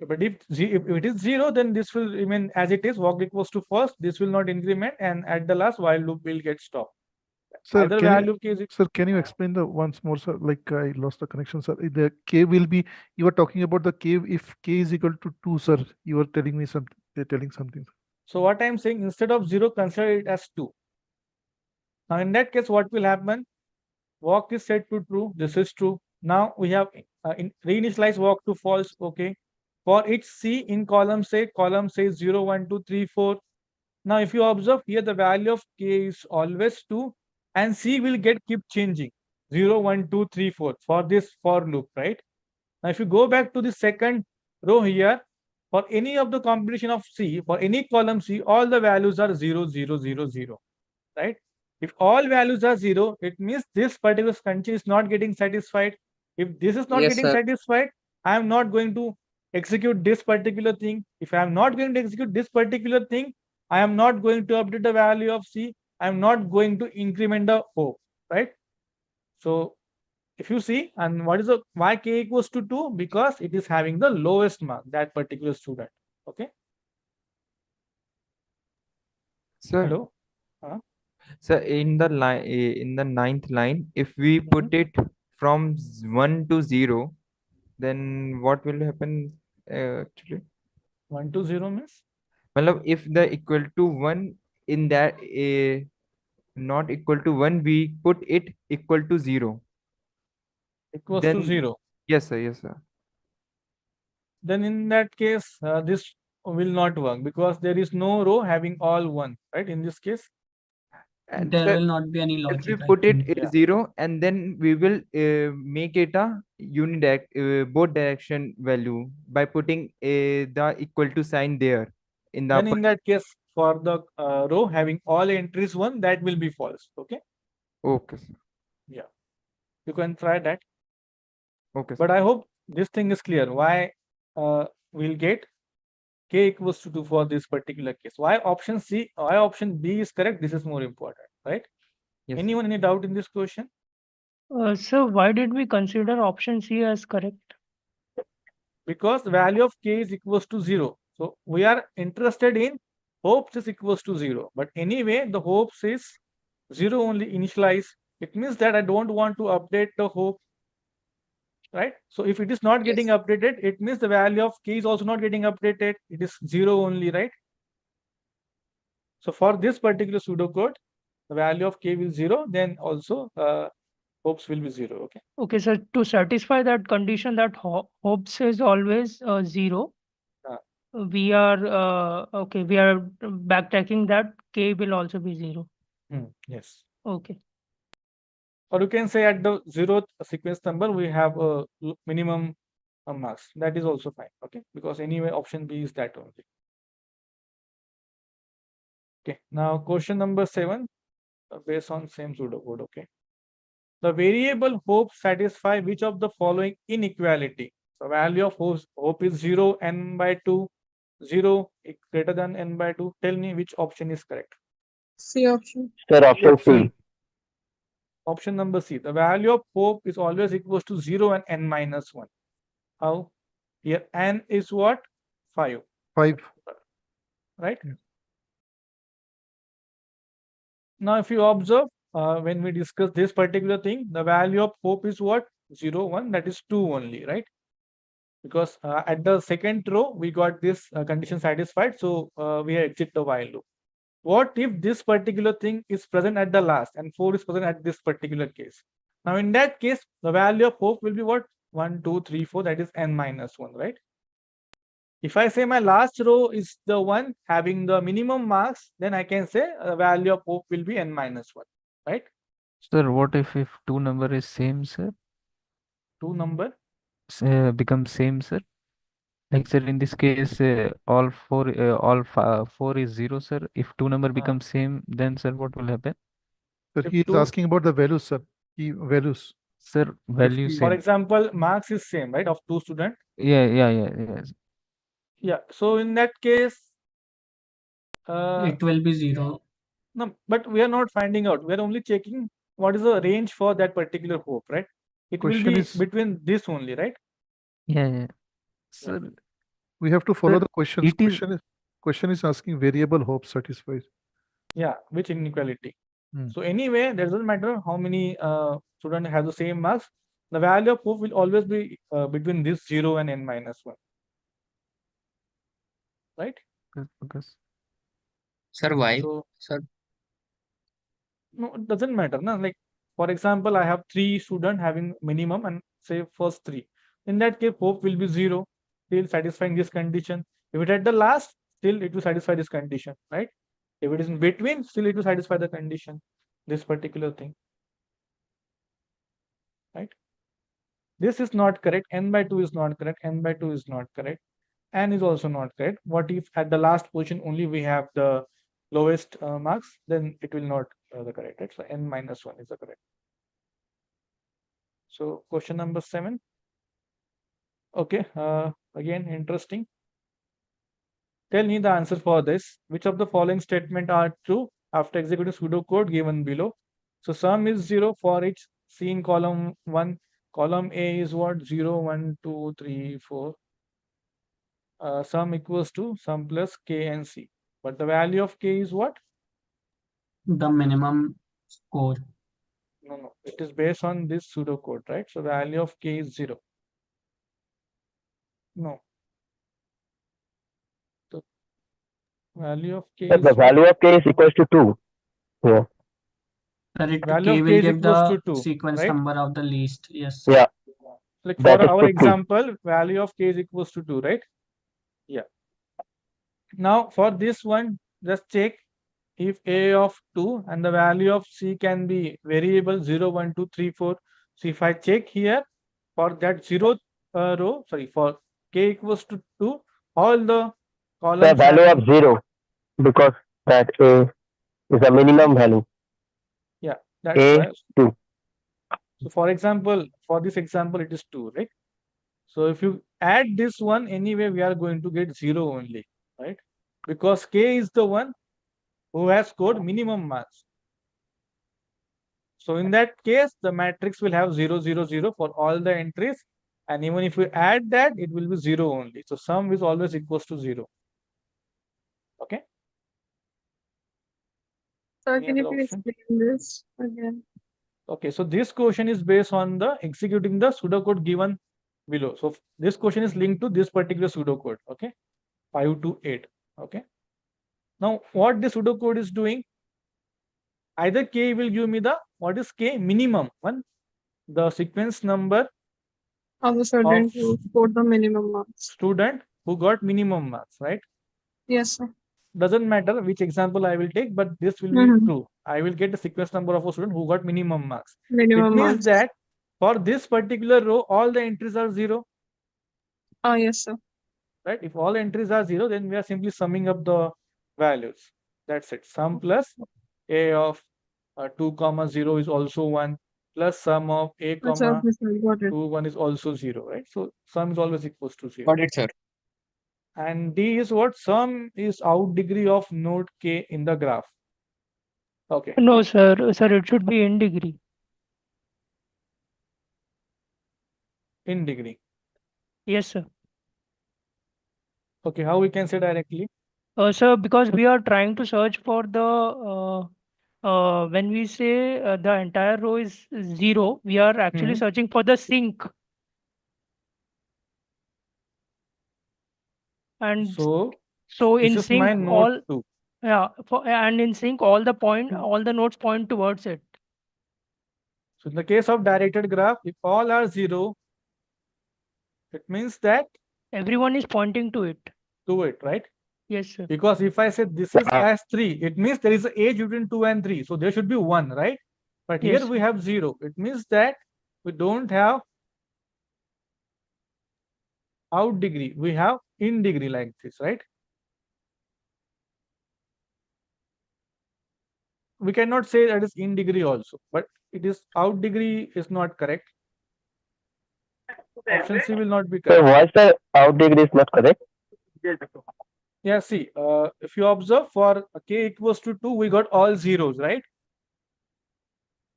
But if it is 0, then this will remain as it is, walk equals to first, this will not increment, and at the last while loop will get stopped. Sir, Either can value you, of K is sir, can you explain the once more, sir? Like I lost the connection, sir. The K will be, you were talking about the K if K is equal to 2, sir. You were telling me something, they're telling something. So what I'm saying, instead of 0, consider it as 2. Now in that case, what will happen? Walk is set to true. This is true. Now we have reinitialize walk to false. Okay. For each C in column says 0, 1, 2, 3, 4. Now if you observe here, the value of K is always 2, and C will keep changing 0, 1, 2, 3, 4 for this for loop, right? Now if you go back to the second row here, for any of the combination of C, for any column C, all the values are 0, 0, 0, 0, right? If all values are 0, it means this particular condition is not getting satisfied. If this is not Yes, getting sir. satisfied, I am not going to execute this particular thing. If I am not going to execute this particular thing, I am not going to update the value of C. I am not going to increment the O, right? So if you see, and what is the why K equals to 2? Because it is having the lowest mark, that particular student. Okay. Sir. Hello. So in the line, in the ninth line, if we put it from 1 to 0, then what will happen actually? 1 to 0 means? Well, if the equal to 1 in that not equal to 1, we put it equal to 0. Equals to 0. Yes, sir. Yes, sir. Then in that case, this will not work because there is no row having all 1, right? In this case. And There sir, will not be any if logic. we I put it think. 0, and then we will make it a both direction value by putting the equal to sign there in the Then in that case, for the row having all entries 1, that will be false. Okay. Okay, sir. Yeah, you can try that. Okay, but sir. I hope this thing is clear. Why we'll get K equals to 2 for this particular case. Why option C, why option B is correct? This is more important, right? Yes. Anyone any doubt in this question? So why did we consider option C as correct? Because the value of K is equals to 0. So we are interested in hopes is equals to 0. But anyway, the hopes is 0 only initialize. It means that I don't want to update the hope, right? So if it is not getting updated, it means the value of K is also not getting updated. It is 0 only, right? So for this particular pseudocode, the value of K will 0, then also hopes will be 0. Okay. Okay, so to satisfy that condition that hopes is always 0, we are backtracking that K will also be 0. Yes. Okay. Or you can say at the 0th sequence number, we have a minimum marks. That is also fine. Okay. Because anyway, option B is that only. Okay. Now question number 7, based on same pseudocode. Okay. The variable hope satisfy which of the following inequality? The value of hope is 0, n by 2, 0 greater than n by 2. Tell me which option is correct. C option. Sir, option C. Option number C. The value of hope is always equals to 0 and n minus 1. How? Here n is what? 5. 5. right? Now, if you observe, when we discuss this particular thing, the value of hope is what? 0, 1, that is 2 only, right? Because at the second row, we got this condition satisfied, so we exit the while loop. What if this particular thing is present at the last and 4 is present at this particular case? Now, in that case, the value of hope will be what? 1, 2, 3, 4, that is n minus 1, right? If I say my last row is the one having the minimum marks, then I can say the value of hope will be n minus 1, right? Sir, what if two number is same, sir? Two number? Become same, sir? Like, sir, in this case, all four is 0, sir. If two number become same, then, sir, what will happen? Sir, he is asking about the values, sir. Key values. Sir, value For same. example, marks is same, right? Of two students. Yeah. Yeah. So in that case, It will be 0. no, but we are not finding out. We are only checking what is the range for that particular hope, right? It Question will be is- between this only, right? Yeah. Sir, We have to follow Sir, the questions. it is- Question is asking variable hope satisfied. Yeah, which inequality? Hmm. So anyway, that doesn't matter how many students have the same marks. The value of hope will always be between this 0 and n minus 1, right? Because Sir, why? So Sir, no, it doesn't matter. No? Like, for example, I have 3 students having minimum and say first 3. In that case, hope will be 0, still satisfying this condition. If it at the last, still it will satisfy this condition, right? If it is in between, still it will satisfy the condition, this particular thing, right? This is not correct. N by 2 is not correct. N by 2 is not correct. N is also not correct. What if at the last position only we have the lowest marks? Then it will not the correct, right? So n minus 1 is the correct. So question number 7. Okay, again interesting. Tell me the answer for this. Which of the following statement are true after executing pseudocode given below? So sum is 0 for each C in column 1. Column A is what? 0, 1, 2, 3, 4. Sum equals to sum plus K and C. But the value of K is what? The minimum score. No. It is based on this pseudocode, right? So value of K is 0. No. The value of K Sir, is the what? value of k is equals to 2. Yeah. Sir, it Value K of K will is give equals to the 2, sequence right? number of the least. Yes. Yeah. Like That for is our to 2. example, value of K is equals to 2, right? Yeah. Now for this one, just check if A of 2 and the value of C can be variable 0, 1, 2, 3, 4. So if I check here for that 0th row, sorry, for K equals to 2, all the The columns value having, of 0 because that a is a minimum value. yeah, that's A why. 2. So for example, for this example, it is 2, right? So if you add this one, anyway, we are going to get 0 only, right? Because K is the one who has scored minimum marks. So in that case, the matrix will have 0, 0, 0 for all the entries. And even if we add that, it will be 0 only. So sum is always equals to 0. Okay. Sir, Any can you other please option? explain this again? Okay, so this question is based on the executing the pseudocode given below. So this question is linked to this particular pseudocode. Okay, 5 to 8. Okay. Now what this pseudocode is doing? Either K will give me the what is K minimum one, the sequence number Of the student who scored the minimum marks. student who got minimum marks, right? Yes, sir. Doesn't matter which example I will take, but this will be true. I will get the sequence number of a student who got minimum marks. Minimum It means marks. that for this particular row, all the entries are 0. Oh, yes, sir. Right? If all entries are 0, then we are simply summing up the values. That's it. Sum plus A of 2 comma 0 is also 1 plus sum of A comma 2 1 is also 0, right? So sum is always equals to 0. Got it, sir. And D is what? Sum is out degree of node K in the graph. Okay. No, sir. Sir, it should be in degree. In degree. Yes, sir. Okay, how we can say directly? Sir, because we are trying to search for the when we say the entire row is 0, we are actually searching for the sink. And so in this is my sync node all 2. yeah and in sync all the nodes point towards it. So in the case of directed graph, if all are 0, it means that everyone is pointing to it, right? Yes, sir. Because if I say this is as 3, it means there is an age between 2 and 3. So there should be 1, right? But Yes, here we sir. have 0. It means that we don't have out degree. We have in degree like this, right? We cannot say that is in degree also, but it is out degree is not correct. Option C will not be So correct. what's the out degree is not correct? Yeah, see, if you observe for k equals to 2, we got all zeros, right?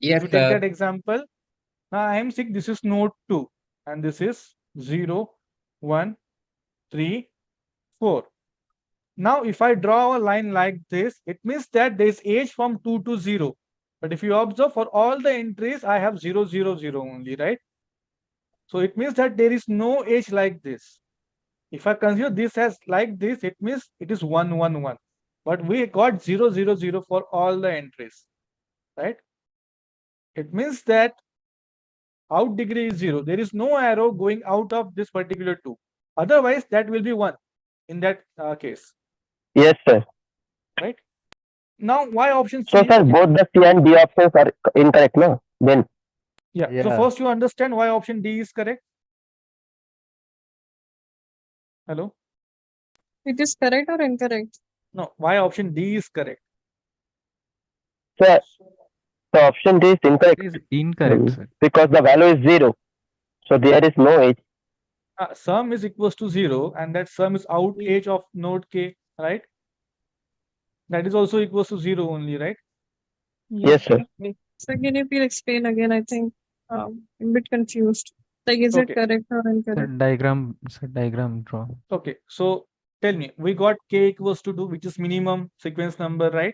Yes, if you take sir. that example, now I am saying this is node 2 and this is 0, 1, 3, 4. Now, if I draw a line like this, it means that there is age from 2 to 0. But if you observe for all the entries, I have 0, 0, 0 only, right? So it means that there is no age like this. If I consider this as like this, it means it is 1, 1, 1. But we got 0, 0, 0 for all the entries, right? It means that out degree is 0. There is no arrow going out of this particular 2. Otherwise, that will be 1 in that case. Yes, sir. Right? Now, why option C? So, sir, both the C and D options are incorrect, no? Then. Yeah. So first you understand why option D is correct. Hello? It is correct or incorrect? No, why option D is correct? Sir, the option D is incorrect. It is incorrect, sir. Because the value is 0. So there is no age. Sum is equals to 0 and that sum is out age of node k, right? That is also equals to 0 only, right? Yes, sir. So can you please explain again? I think I'm a bit confused. Like, is it correct or incorrect? Diagram draw. Okay, so tell me, we got k equals to 2, which is minimum sequence number, right?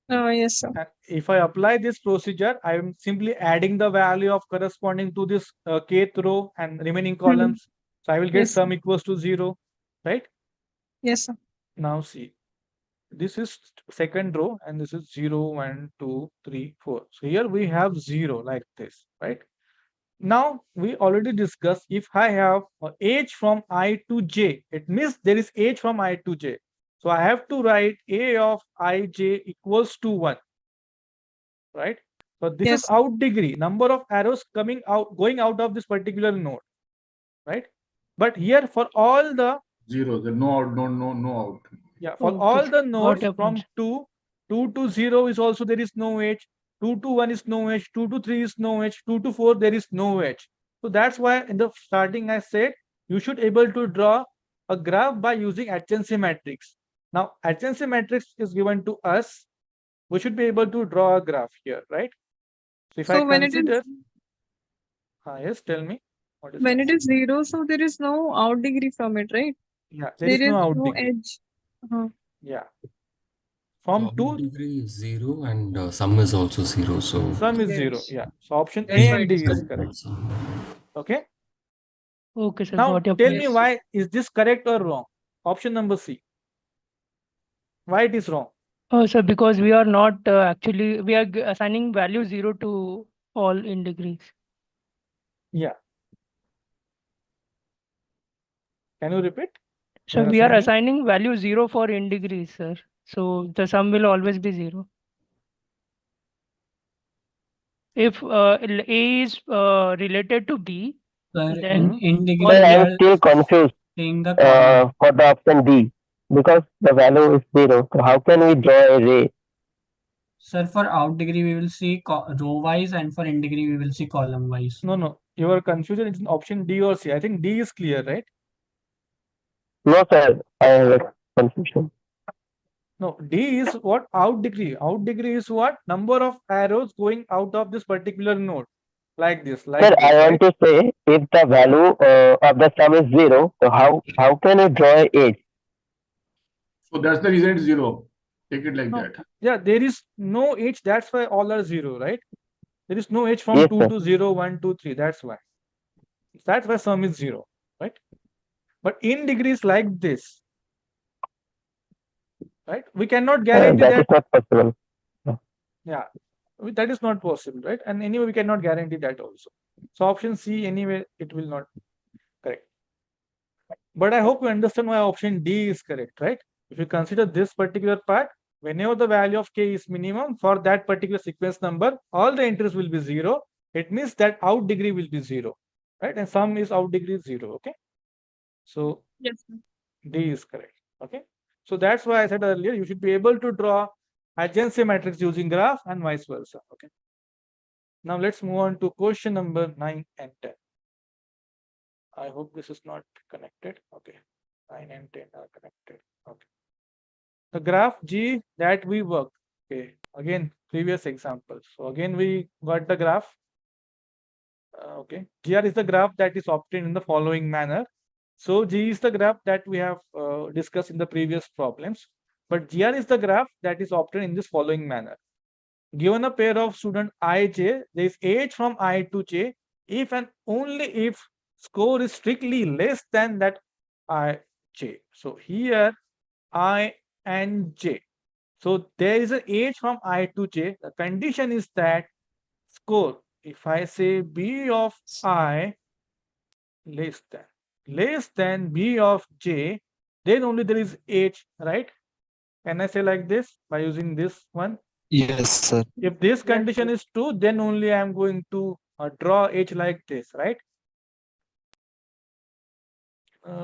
Yes, sir. And if I apply this procedure, I am simply adding the value of corresponding to this kth row and remaining columns. So I will get Yes, sum equals to 0, right? Yes, sir. Now see, this is second row and this is 0, 1, 2, 3, 4. So here we have 0 like this, right? Now we already discussed if I have age from I to j, it means there is age from I to j. So I have to write a of ij equals to 1, right? So this is out degree, number of arrows coming out, going out of this particular node, right? But here for all the 0, the no out, no out. Yeah, for all the nodes from 2 to 0 is also there is no edge, 2 to 1 is no edge, 2 to 3 is no edge, 2 to 4 there is no edge. So that's why in the starting I said you should able to draw a graph by using adjacency matrix. Now adjacency matrix is given to us. We should be able to draw a graph here, right? So if I consider, yes, tell me. What is when it is 0, so there is no out degree from it, right? Yeah, there is no out degree. Edge. Yeah. From 2 degree is 0 and sum is also 0. So sum is 0. Yeah. So option That's A why and it D is is correct correct. also. Okay. Okay, sir. Now Got your tell point. me why is this correct or wrong? Option number C. Why it is wrong? Sir, because we are not actually we are assigning value 0 to all in degrees. Yeah. Can you repeat? So we are assigning value 0 for in degrees, sir. So the sum will always be 0. If A is related to B, then in degree Sir, we I am are still confused saying the column. for the option D because the value is 0. So how can we draw a ray? Sir, for out degree we will see row wise, and for in degree we will see column wise. No. Your confusion is in option D or C. I think D is clear, right? No, sir. I have a confusion. No, D is what? Out degree. Out degree is what? Number of arrows going out of this particular node. Like this. Sir, I want to say if the value of the sum is 0, so how can you draw a age? So that's the reason it's 0. Take it like No. that. Yeah, there is no h. That's why all are 0, right? There is no h from Yes, 2 sir. to 0, 1, 2, 3. That's why. That's why sum is 0, right? But in degrees like this, right? We cannot guarantee That that. is not possible. Yeah, that is not possible, right? And anyway, we cannot guarantee that also. So option C, anyway, it will not correct. But I hope you understand why option D is correct, right? If you consider this particular part, whenever the value of k is minimum for that particular sequence number, all the entries will be 0. It means that out degree will be 0, right? And sum is out degree 0, okay? So Yes. D is correct, okay? So that's why I said earlier, you should be able to draw adjacency matrix using graph and vice versa, okay? Now let's move on to question number 9 and 10. I hope this is not connected. Okay, 9 and 10 are connected. Okay. The graph G that we worked. Okay, again, previous example. So again, we got the graph. Okay, GR is the graph that is obtained in the following manner. So G is the graph that we have discussed in the previous problems. But GR is the graph that is obtained in this following manner. Given a pair of student IJ, there is age from I to J if and only if score is strictly less than that IJ. So here I and J. So there is an age from I to J. The condition is that score, if I say B of I less than B of J, then only there is age, right? Can I say like this by using this one? Yes, sir. If this condition is true, then only I am going to draw H like this, right?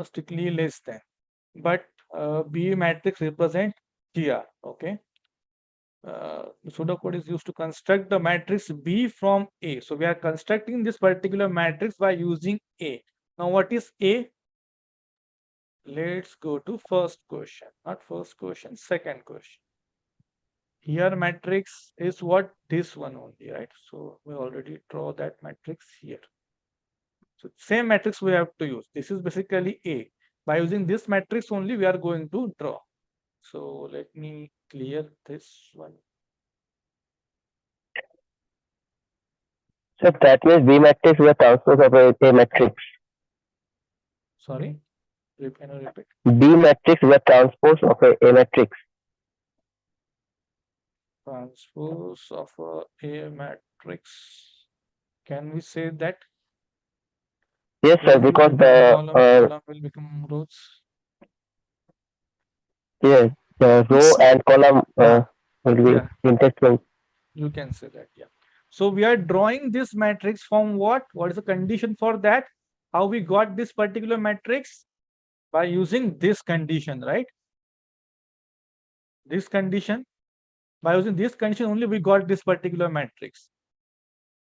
Strictly less than. But B matrix represent GR, okay? The pseudocode is used to construct the matrix B from A. So we are constructing this particular matrix by using A. Now what is A? Let's go to first question, not first question, second question. Here matrix is what? This one only, right? So we already draw that matrix here. So same matrix we have to use. This is basically A. By using this matrix only, we are going to draw. So let me clear this one. So that means B matrix is a transpose of A matrix. Sorry, can you repeat? B matrix is a transpose of A matrix. Transpose of A matrix. Can we say that? Yes, sir, because the column will become rows. yes, the row and column will be intertwined. You can say that, yeah. So we are drawing this matrix from what? What is the condition for that? How we got this particular matrix? By using this condition, right? This condition. By using this condition only, we got this particular matrix.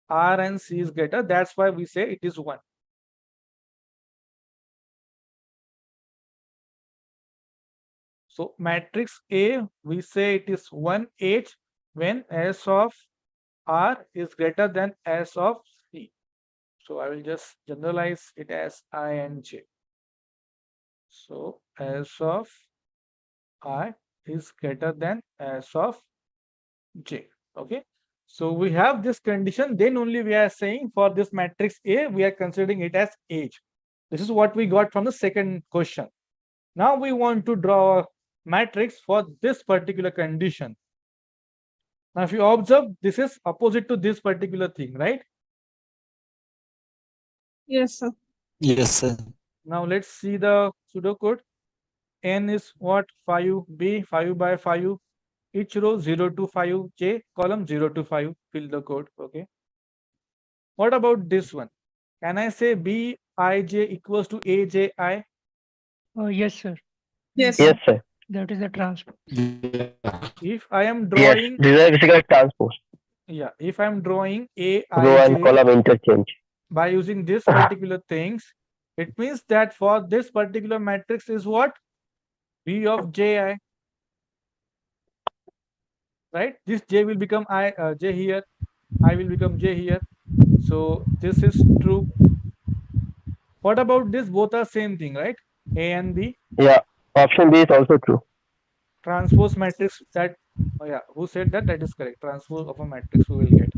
R and C is greater. That's why we say it is 1. So matrix A, we say it is 1H when S of R is greater than S of C. So I will just generalize it as I and J. So S of I is greater than S of J. Okay. So we have this condition, then only we are saying for this matrix A, we are considering it as age. This is what we got from the second question. Now we want to draw a matrix for this particular condition. Now, if you observe, this is opposite to this particular thing, right? Yes, sir. Yes, sir. Now let's see the pseudocode. N is what? 5B, 5 by 5. Each row 0 to 5, J, column 0 to 5. Fill the code, okay? What about this one? Can I say Bij equals to Aji? Yes, sir. Yes, sir. That is the transpose. If I am drawing, Yes, this is a physical transpose. Yeah, if I am drawing Row and Aij column interchange. by using this particular things, it means that for this particular matrix is what? B of Ji, right? This J will become J here, I will become J here. So this is true. What about this? Both are same thing, right? A and B. Yeah, option B is also true. transpose matrix that, oh yeah, who said that? That is correct. Transpose of a matrix we will get.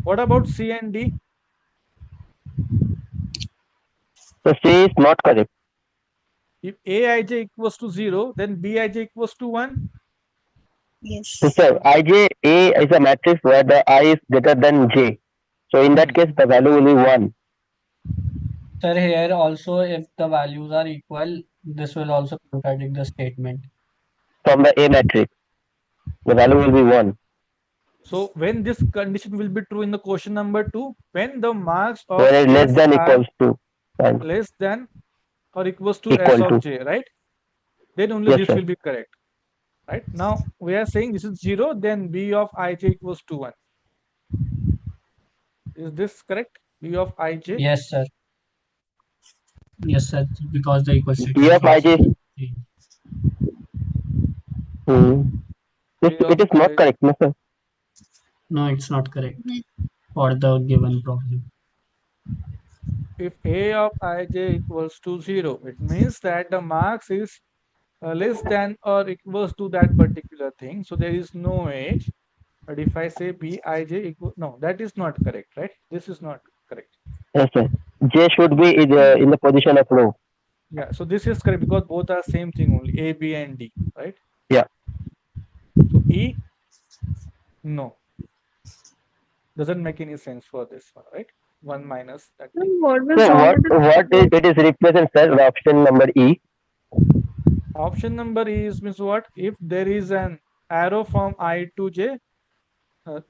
What about C and D? So C is not correct. If Aij equals to 0, then Bij equals to 1. Yes. So Ij A is a matrix where the I is greater than J. So in that case, the value will be 1. Sir, here also, if the values are equal, this will also contradict the statement. From the A matrix, the value will be 1. So when this condition will be true in the question number 2, when the marks of Where is less S than are equals to. And less than or equals to S equal of to. J, right? Then only Yes, this sir. will be correct. Right? Now we are saying this is 0, then B of Ij equals to 1. Is this correct? B of Ij? Yes, sir. Yes, sir. Because the equal B statement of is Ij. B of It is not I. correct, no, sir. No, it's not correct for the given problem. If A of Ij equals to 0, it means that the marks is less than or equals to that particular thing. So there is no age. But if I say Bij equal, no, that is not correct, right? This is not correct. Yes, sir. J should be in the position of row. Yeah, so this is correct because both are same thing only, A, B, and D, right? Yeah. So E, no. Doesn't make any sense for this one, right? 1 minus that thing. What was So wrong what with the it is represent, sir? The option number E. Option number E is means what? If there is an arrow from I to J,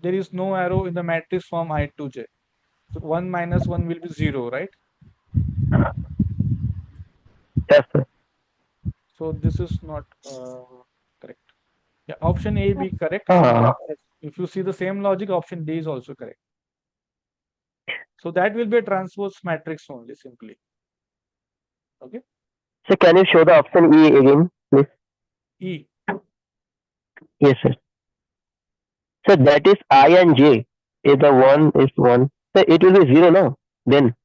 there is no arrow in the matrix from I to J. So 1 minus 1 will be 0, right? Yes, sir. So this is not correct. Yeah, option A be correct. If you see the same logic, option D is also correct. So that will be a transpose matrix only, simply. Okay. So can you show the option E again, please? E. Yes, sir. So that is I and J. If the 1 is 1, so it will be 0 now. Then.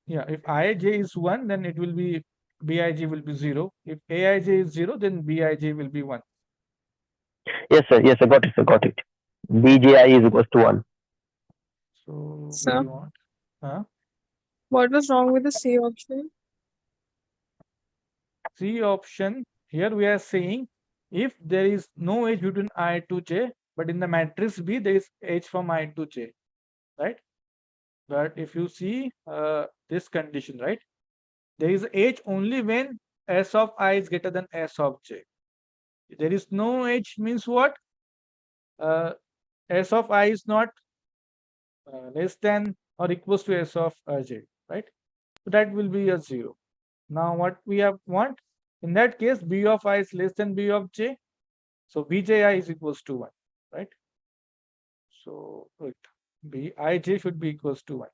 Yeah, if Ij is 1, then it will be Bij will be 0. If Aij is 0, then Bij will be 1. Yes, sir. Yes, sir. Got it, sir. Got it. Bji is equals to 1. So Sir? we want. What was wrong with the C option? C option, here we are saying if there is no edge between I to J, but in the matrix B, there is edge from I to J, right? But if you see this condition, right, there is edge only when S of I is greater than S of J. There is no edge means what? S of I is not less than or equals to S of J, right? So that will be a 0. Now what we have want? In that case, B of I is less than B of J. So Bji is equals to 1, right? So wait, Bij should be equals to 1.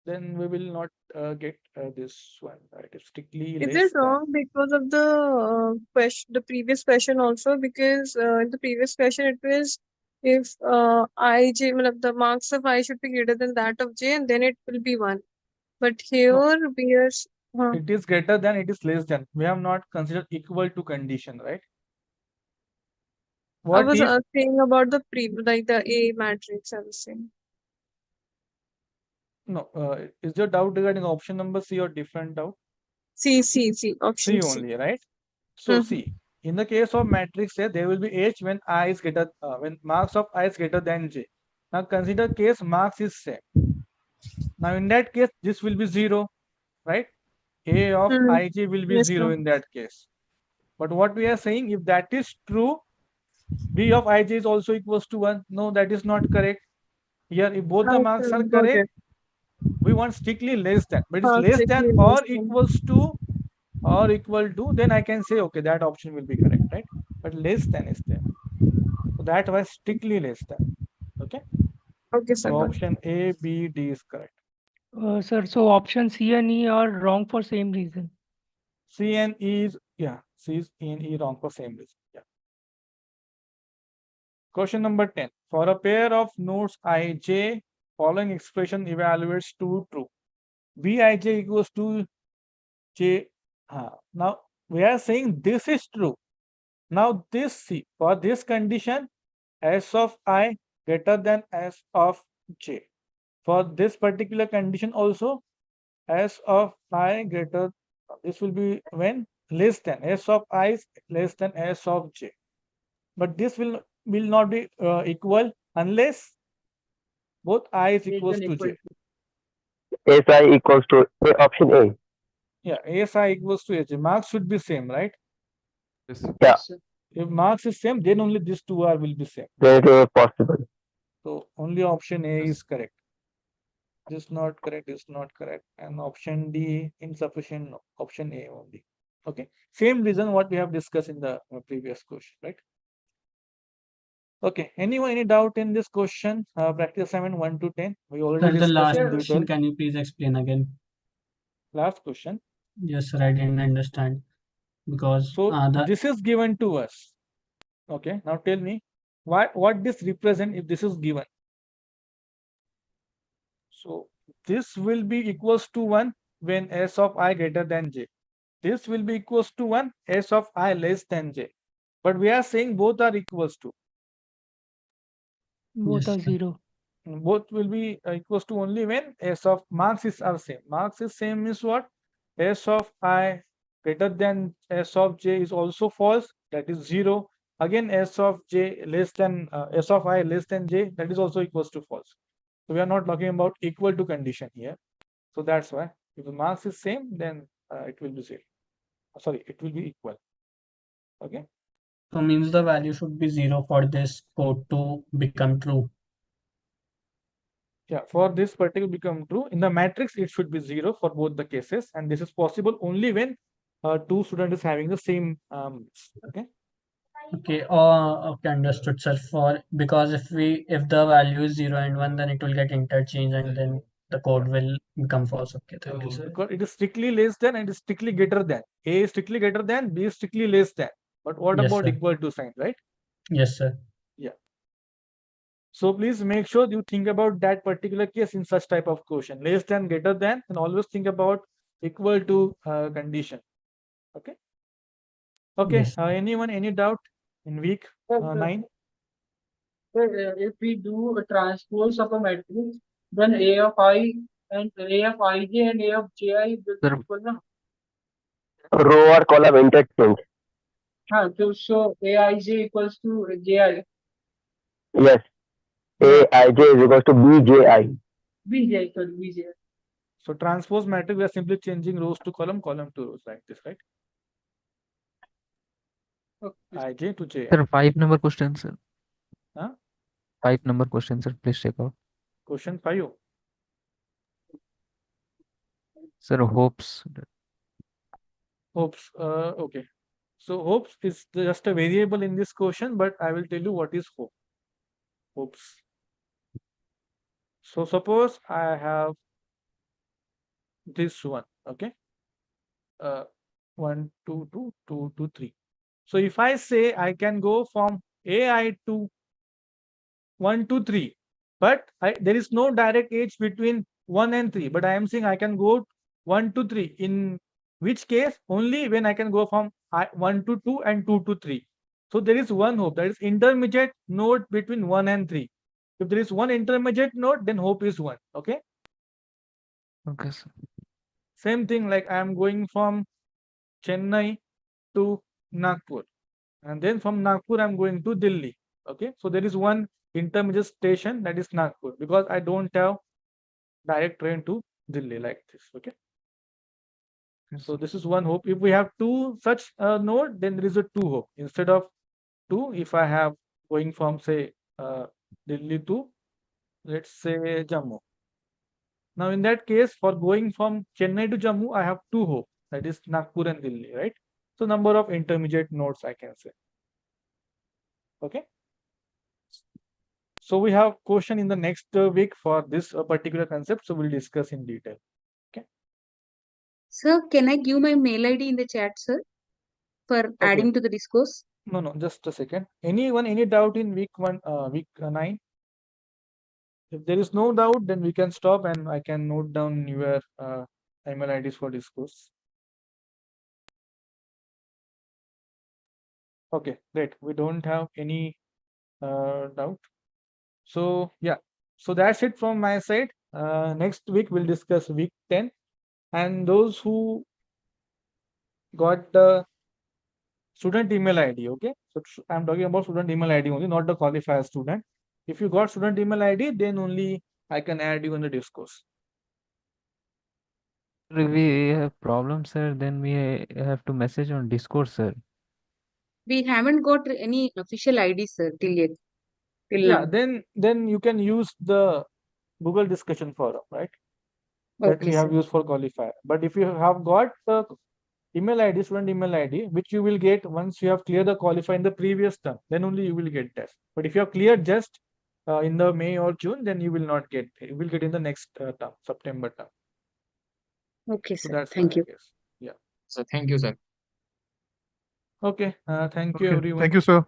Then we will not get this one, right? It's strictly Is less it wrong because of the question, the previous question also? Because in the previous question it was if Ij, the marks of I should be greater than that of J, and then it will be 1. But here we are. It is greater than, it is less than. We have not considered equal to condition, right? I What was if saying about the like the A matrix, I was saying. no? Is your doubt regarding option number C or different doubt? C, option C C. only, right? So see, in the case of matrix A, there will be H when I is greater, when marks of I is greater than J. Now consider case marks is same. Now in that case, this will be 0, right? A of Ij will be Yes, 0 sir. in that case. But what we are saying, if that is true, B of Ij is also equals to 1. No, that is not correct. Here, if both the marks are Got correct, it. we want strictly less than. But it's less than Strictly less or than. equals to, then I can say, okay, that option will be correct, right? But less than is there. So that was strictly less than. Okay. Okay, sir. So option A, B, D is correct. Sir, so option C and E are wrong for same reason. C and E is, yeah, C is E and E wrong for same reason. Yeah. Question number 10. For a pair of nodes I, J, following expression evaluates to true. Bij equals to j. Now we are saying this is true. Now this, see, for this condition, s of I greater than s of j. For this particular condition also, s of I greater, this will be when less than, s of I is less than s of j. But this will not be equal unless both I is equals to j. Si equals to option A. Yeah, ASI equals to AJ. Marks should be same, right? Yeah, If marks is same, then only these two are will be same. then it is possible. So only option A is correct. This not correct, is not correct. And option D insufficient, no. Option A only. Okay. Same reason what we have discussed in the previous question, right? Okay. Anyone, any doubt in this question? Practice assignment 1 to 10. We already Sir, the discussed last in question, detail. can you please explain again? Last question. Yes, sir, I didn't understand because So this is given to us. Okay. Now tell me what this represent if this is given. So this will be equals to 1 when s of I greater than j. This will be equals to 1 s of I less than j. But we are saying both are equals to. Both are 0. Both will be equals to only when s of marks is are same. Marks is same means what? S of I greater than s of j is also false. That is 0. Again s of j less than s of I less than j, that is also equals to false. So we are not talking about equal to condition here. So that's why if the marks is same, then it will be 0. Sorry, it will be equal. Okay. So means the value should be 0 for this code to become true. Yeah, for this particular become true. In the matrix, it should be 0 for both the cases. And this is possible only when two students is having the same okay. Okay, okay, understood, sir. For because if the value is 0 and 1, then it will get interchanged and then the code will become false. Okay, thank you, sir. Because it is strictly less than and is strictly greater than. A is strictly greater than, B is strictly less than. But what Yes, about sir. equal to sign, right? Yes, sir. Yeah. So please make sure you think about that particular case in such type of question. Less than, greater than, and always think about equal to condition. Okay. Okay. Yes. Anyone, any doubt in week 9? If we do a transpose of a matrix, then A of I and A of Ij and A of Ji will be equal now. Row or column interchange. So Aij equals to Ji. Yes. Aij is equals to Bji. Bj equals Bj. So transpose matrix, we are simply changing rows to column to rows like this, right? Ij to J. Sir, 5 number question, sir. Huh? 5 number question, sir. Please check out. Question 5. Sir, hopes. Hopes. Okay. So hopes is just a variable in this question, but I will tell you what is hope. Hopes. So suppose I have this one, okay? 1, 2, 2, 2, 2, 3. So if I say I can go from AI to 1 to 3, but there is no direct edge between 1 and 3, but I am saying I can go 1 to 3. In which case only when I can go from 1 to 2 and 2 to 3. So there is one hope, that is intermediate node between 1 and 3. If there is one intermediate node, then hope is 1. Okay. Okay, sir. Same thing like I am going from Chennai to Nagpur, and then from Nagpur I'm going to Delhi. Okay, so there is one intermediate station, that is Nagpur, because I don't have direct train to Delhi like this. Okay, so this is one hope. If we have two such node, then there is a two hope instead of two. If I have going from say Delhi to, let's say, Jammu. Now in that case, for going from Chennai to Jammu, I have two hope, that is Nagpur and Delhi, right? So number of intermediate nodes I can say. Okay. So we have question in the next week for this particular concept. So we'll discuss in detail. Okay. Sir, can I give my mail ID in the chat, sir, for adding to the discourse? No, just a second. Anyone, any doubt in week 1, week 9? If there is no doubt, then we can stop and I can note down your email IDs for discourse. Okay, great. We don't have any doubt. So yeah, so that's it from my side. Next week we'll discuss week 10, and those who got the student email ID. Okay, so I'm talking about student email ID only, not the qualifier student. If you got student email ID, then only I can add you in the discourse. If we have problems, sir, then we have to message on Discord, sir. We haven't got any official ID, sir, till yet. Till Yeah, now. then you can use the Google discussion forum, right? That Okay, we have sir. used for qualifier. But if you have got the email ID, student email ID, which you will get once you have cleared the qualifier in the previous term, then only you will get that. But if you have cleared just in the May or June, then you will not get. You will get in the next term, September term. Okay, So sir. that's Thank my you. guess. Yeah. So thank you, sir. Okay. Thank you, Okay. everyone. Thank you, sir.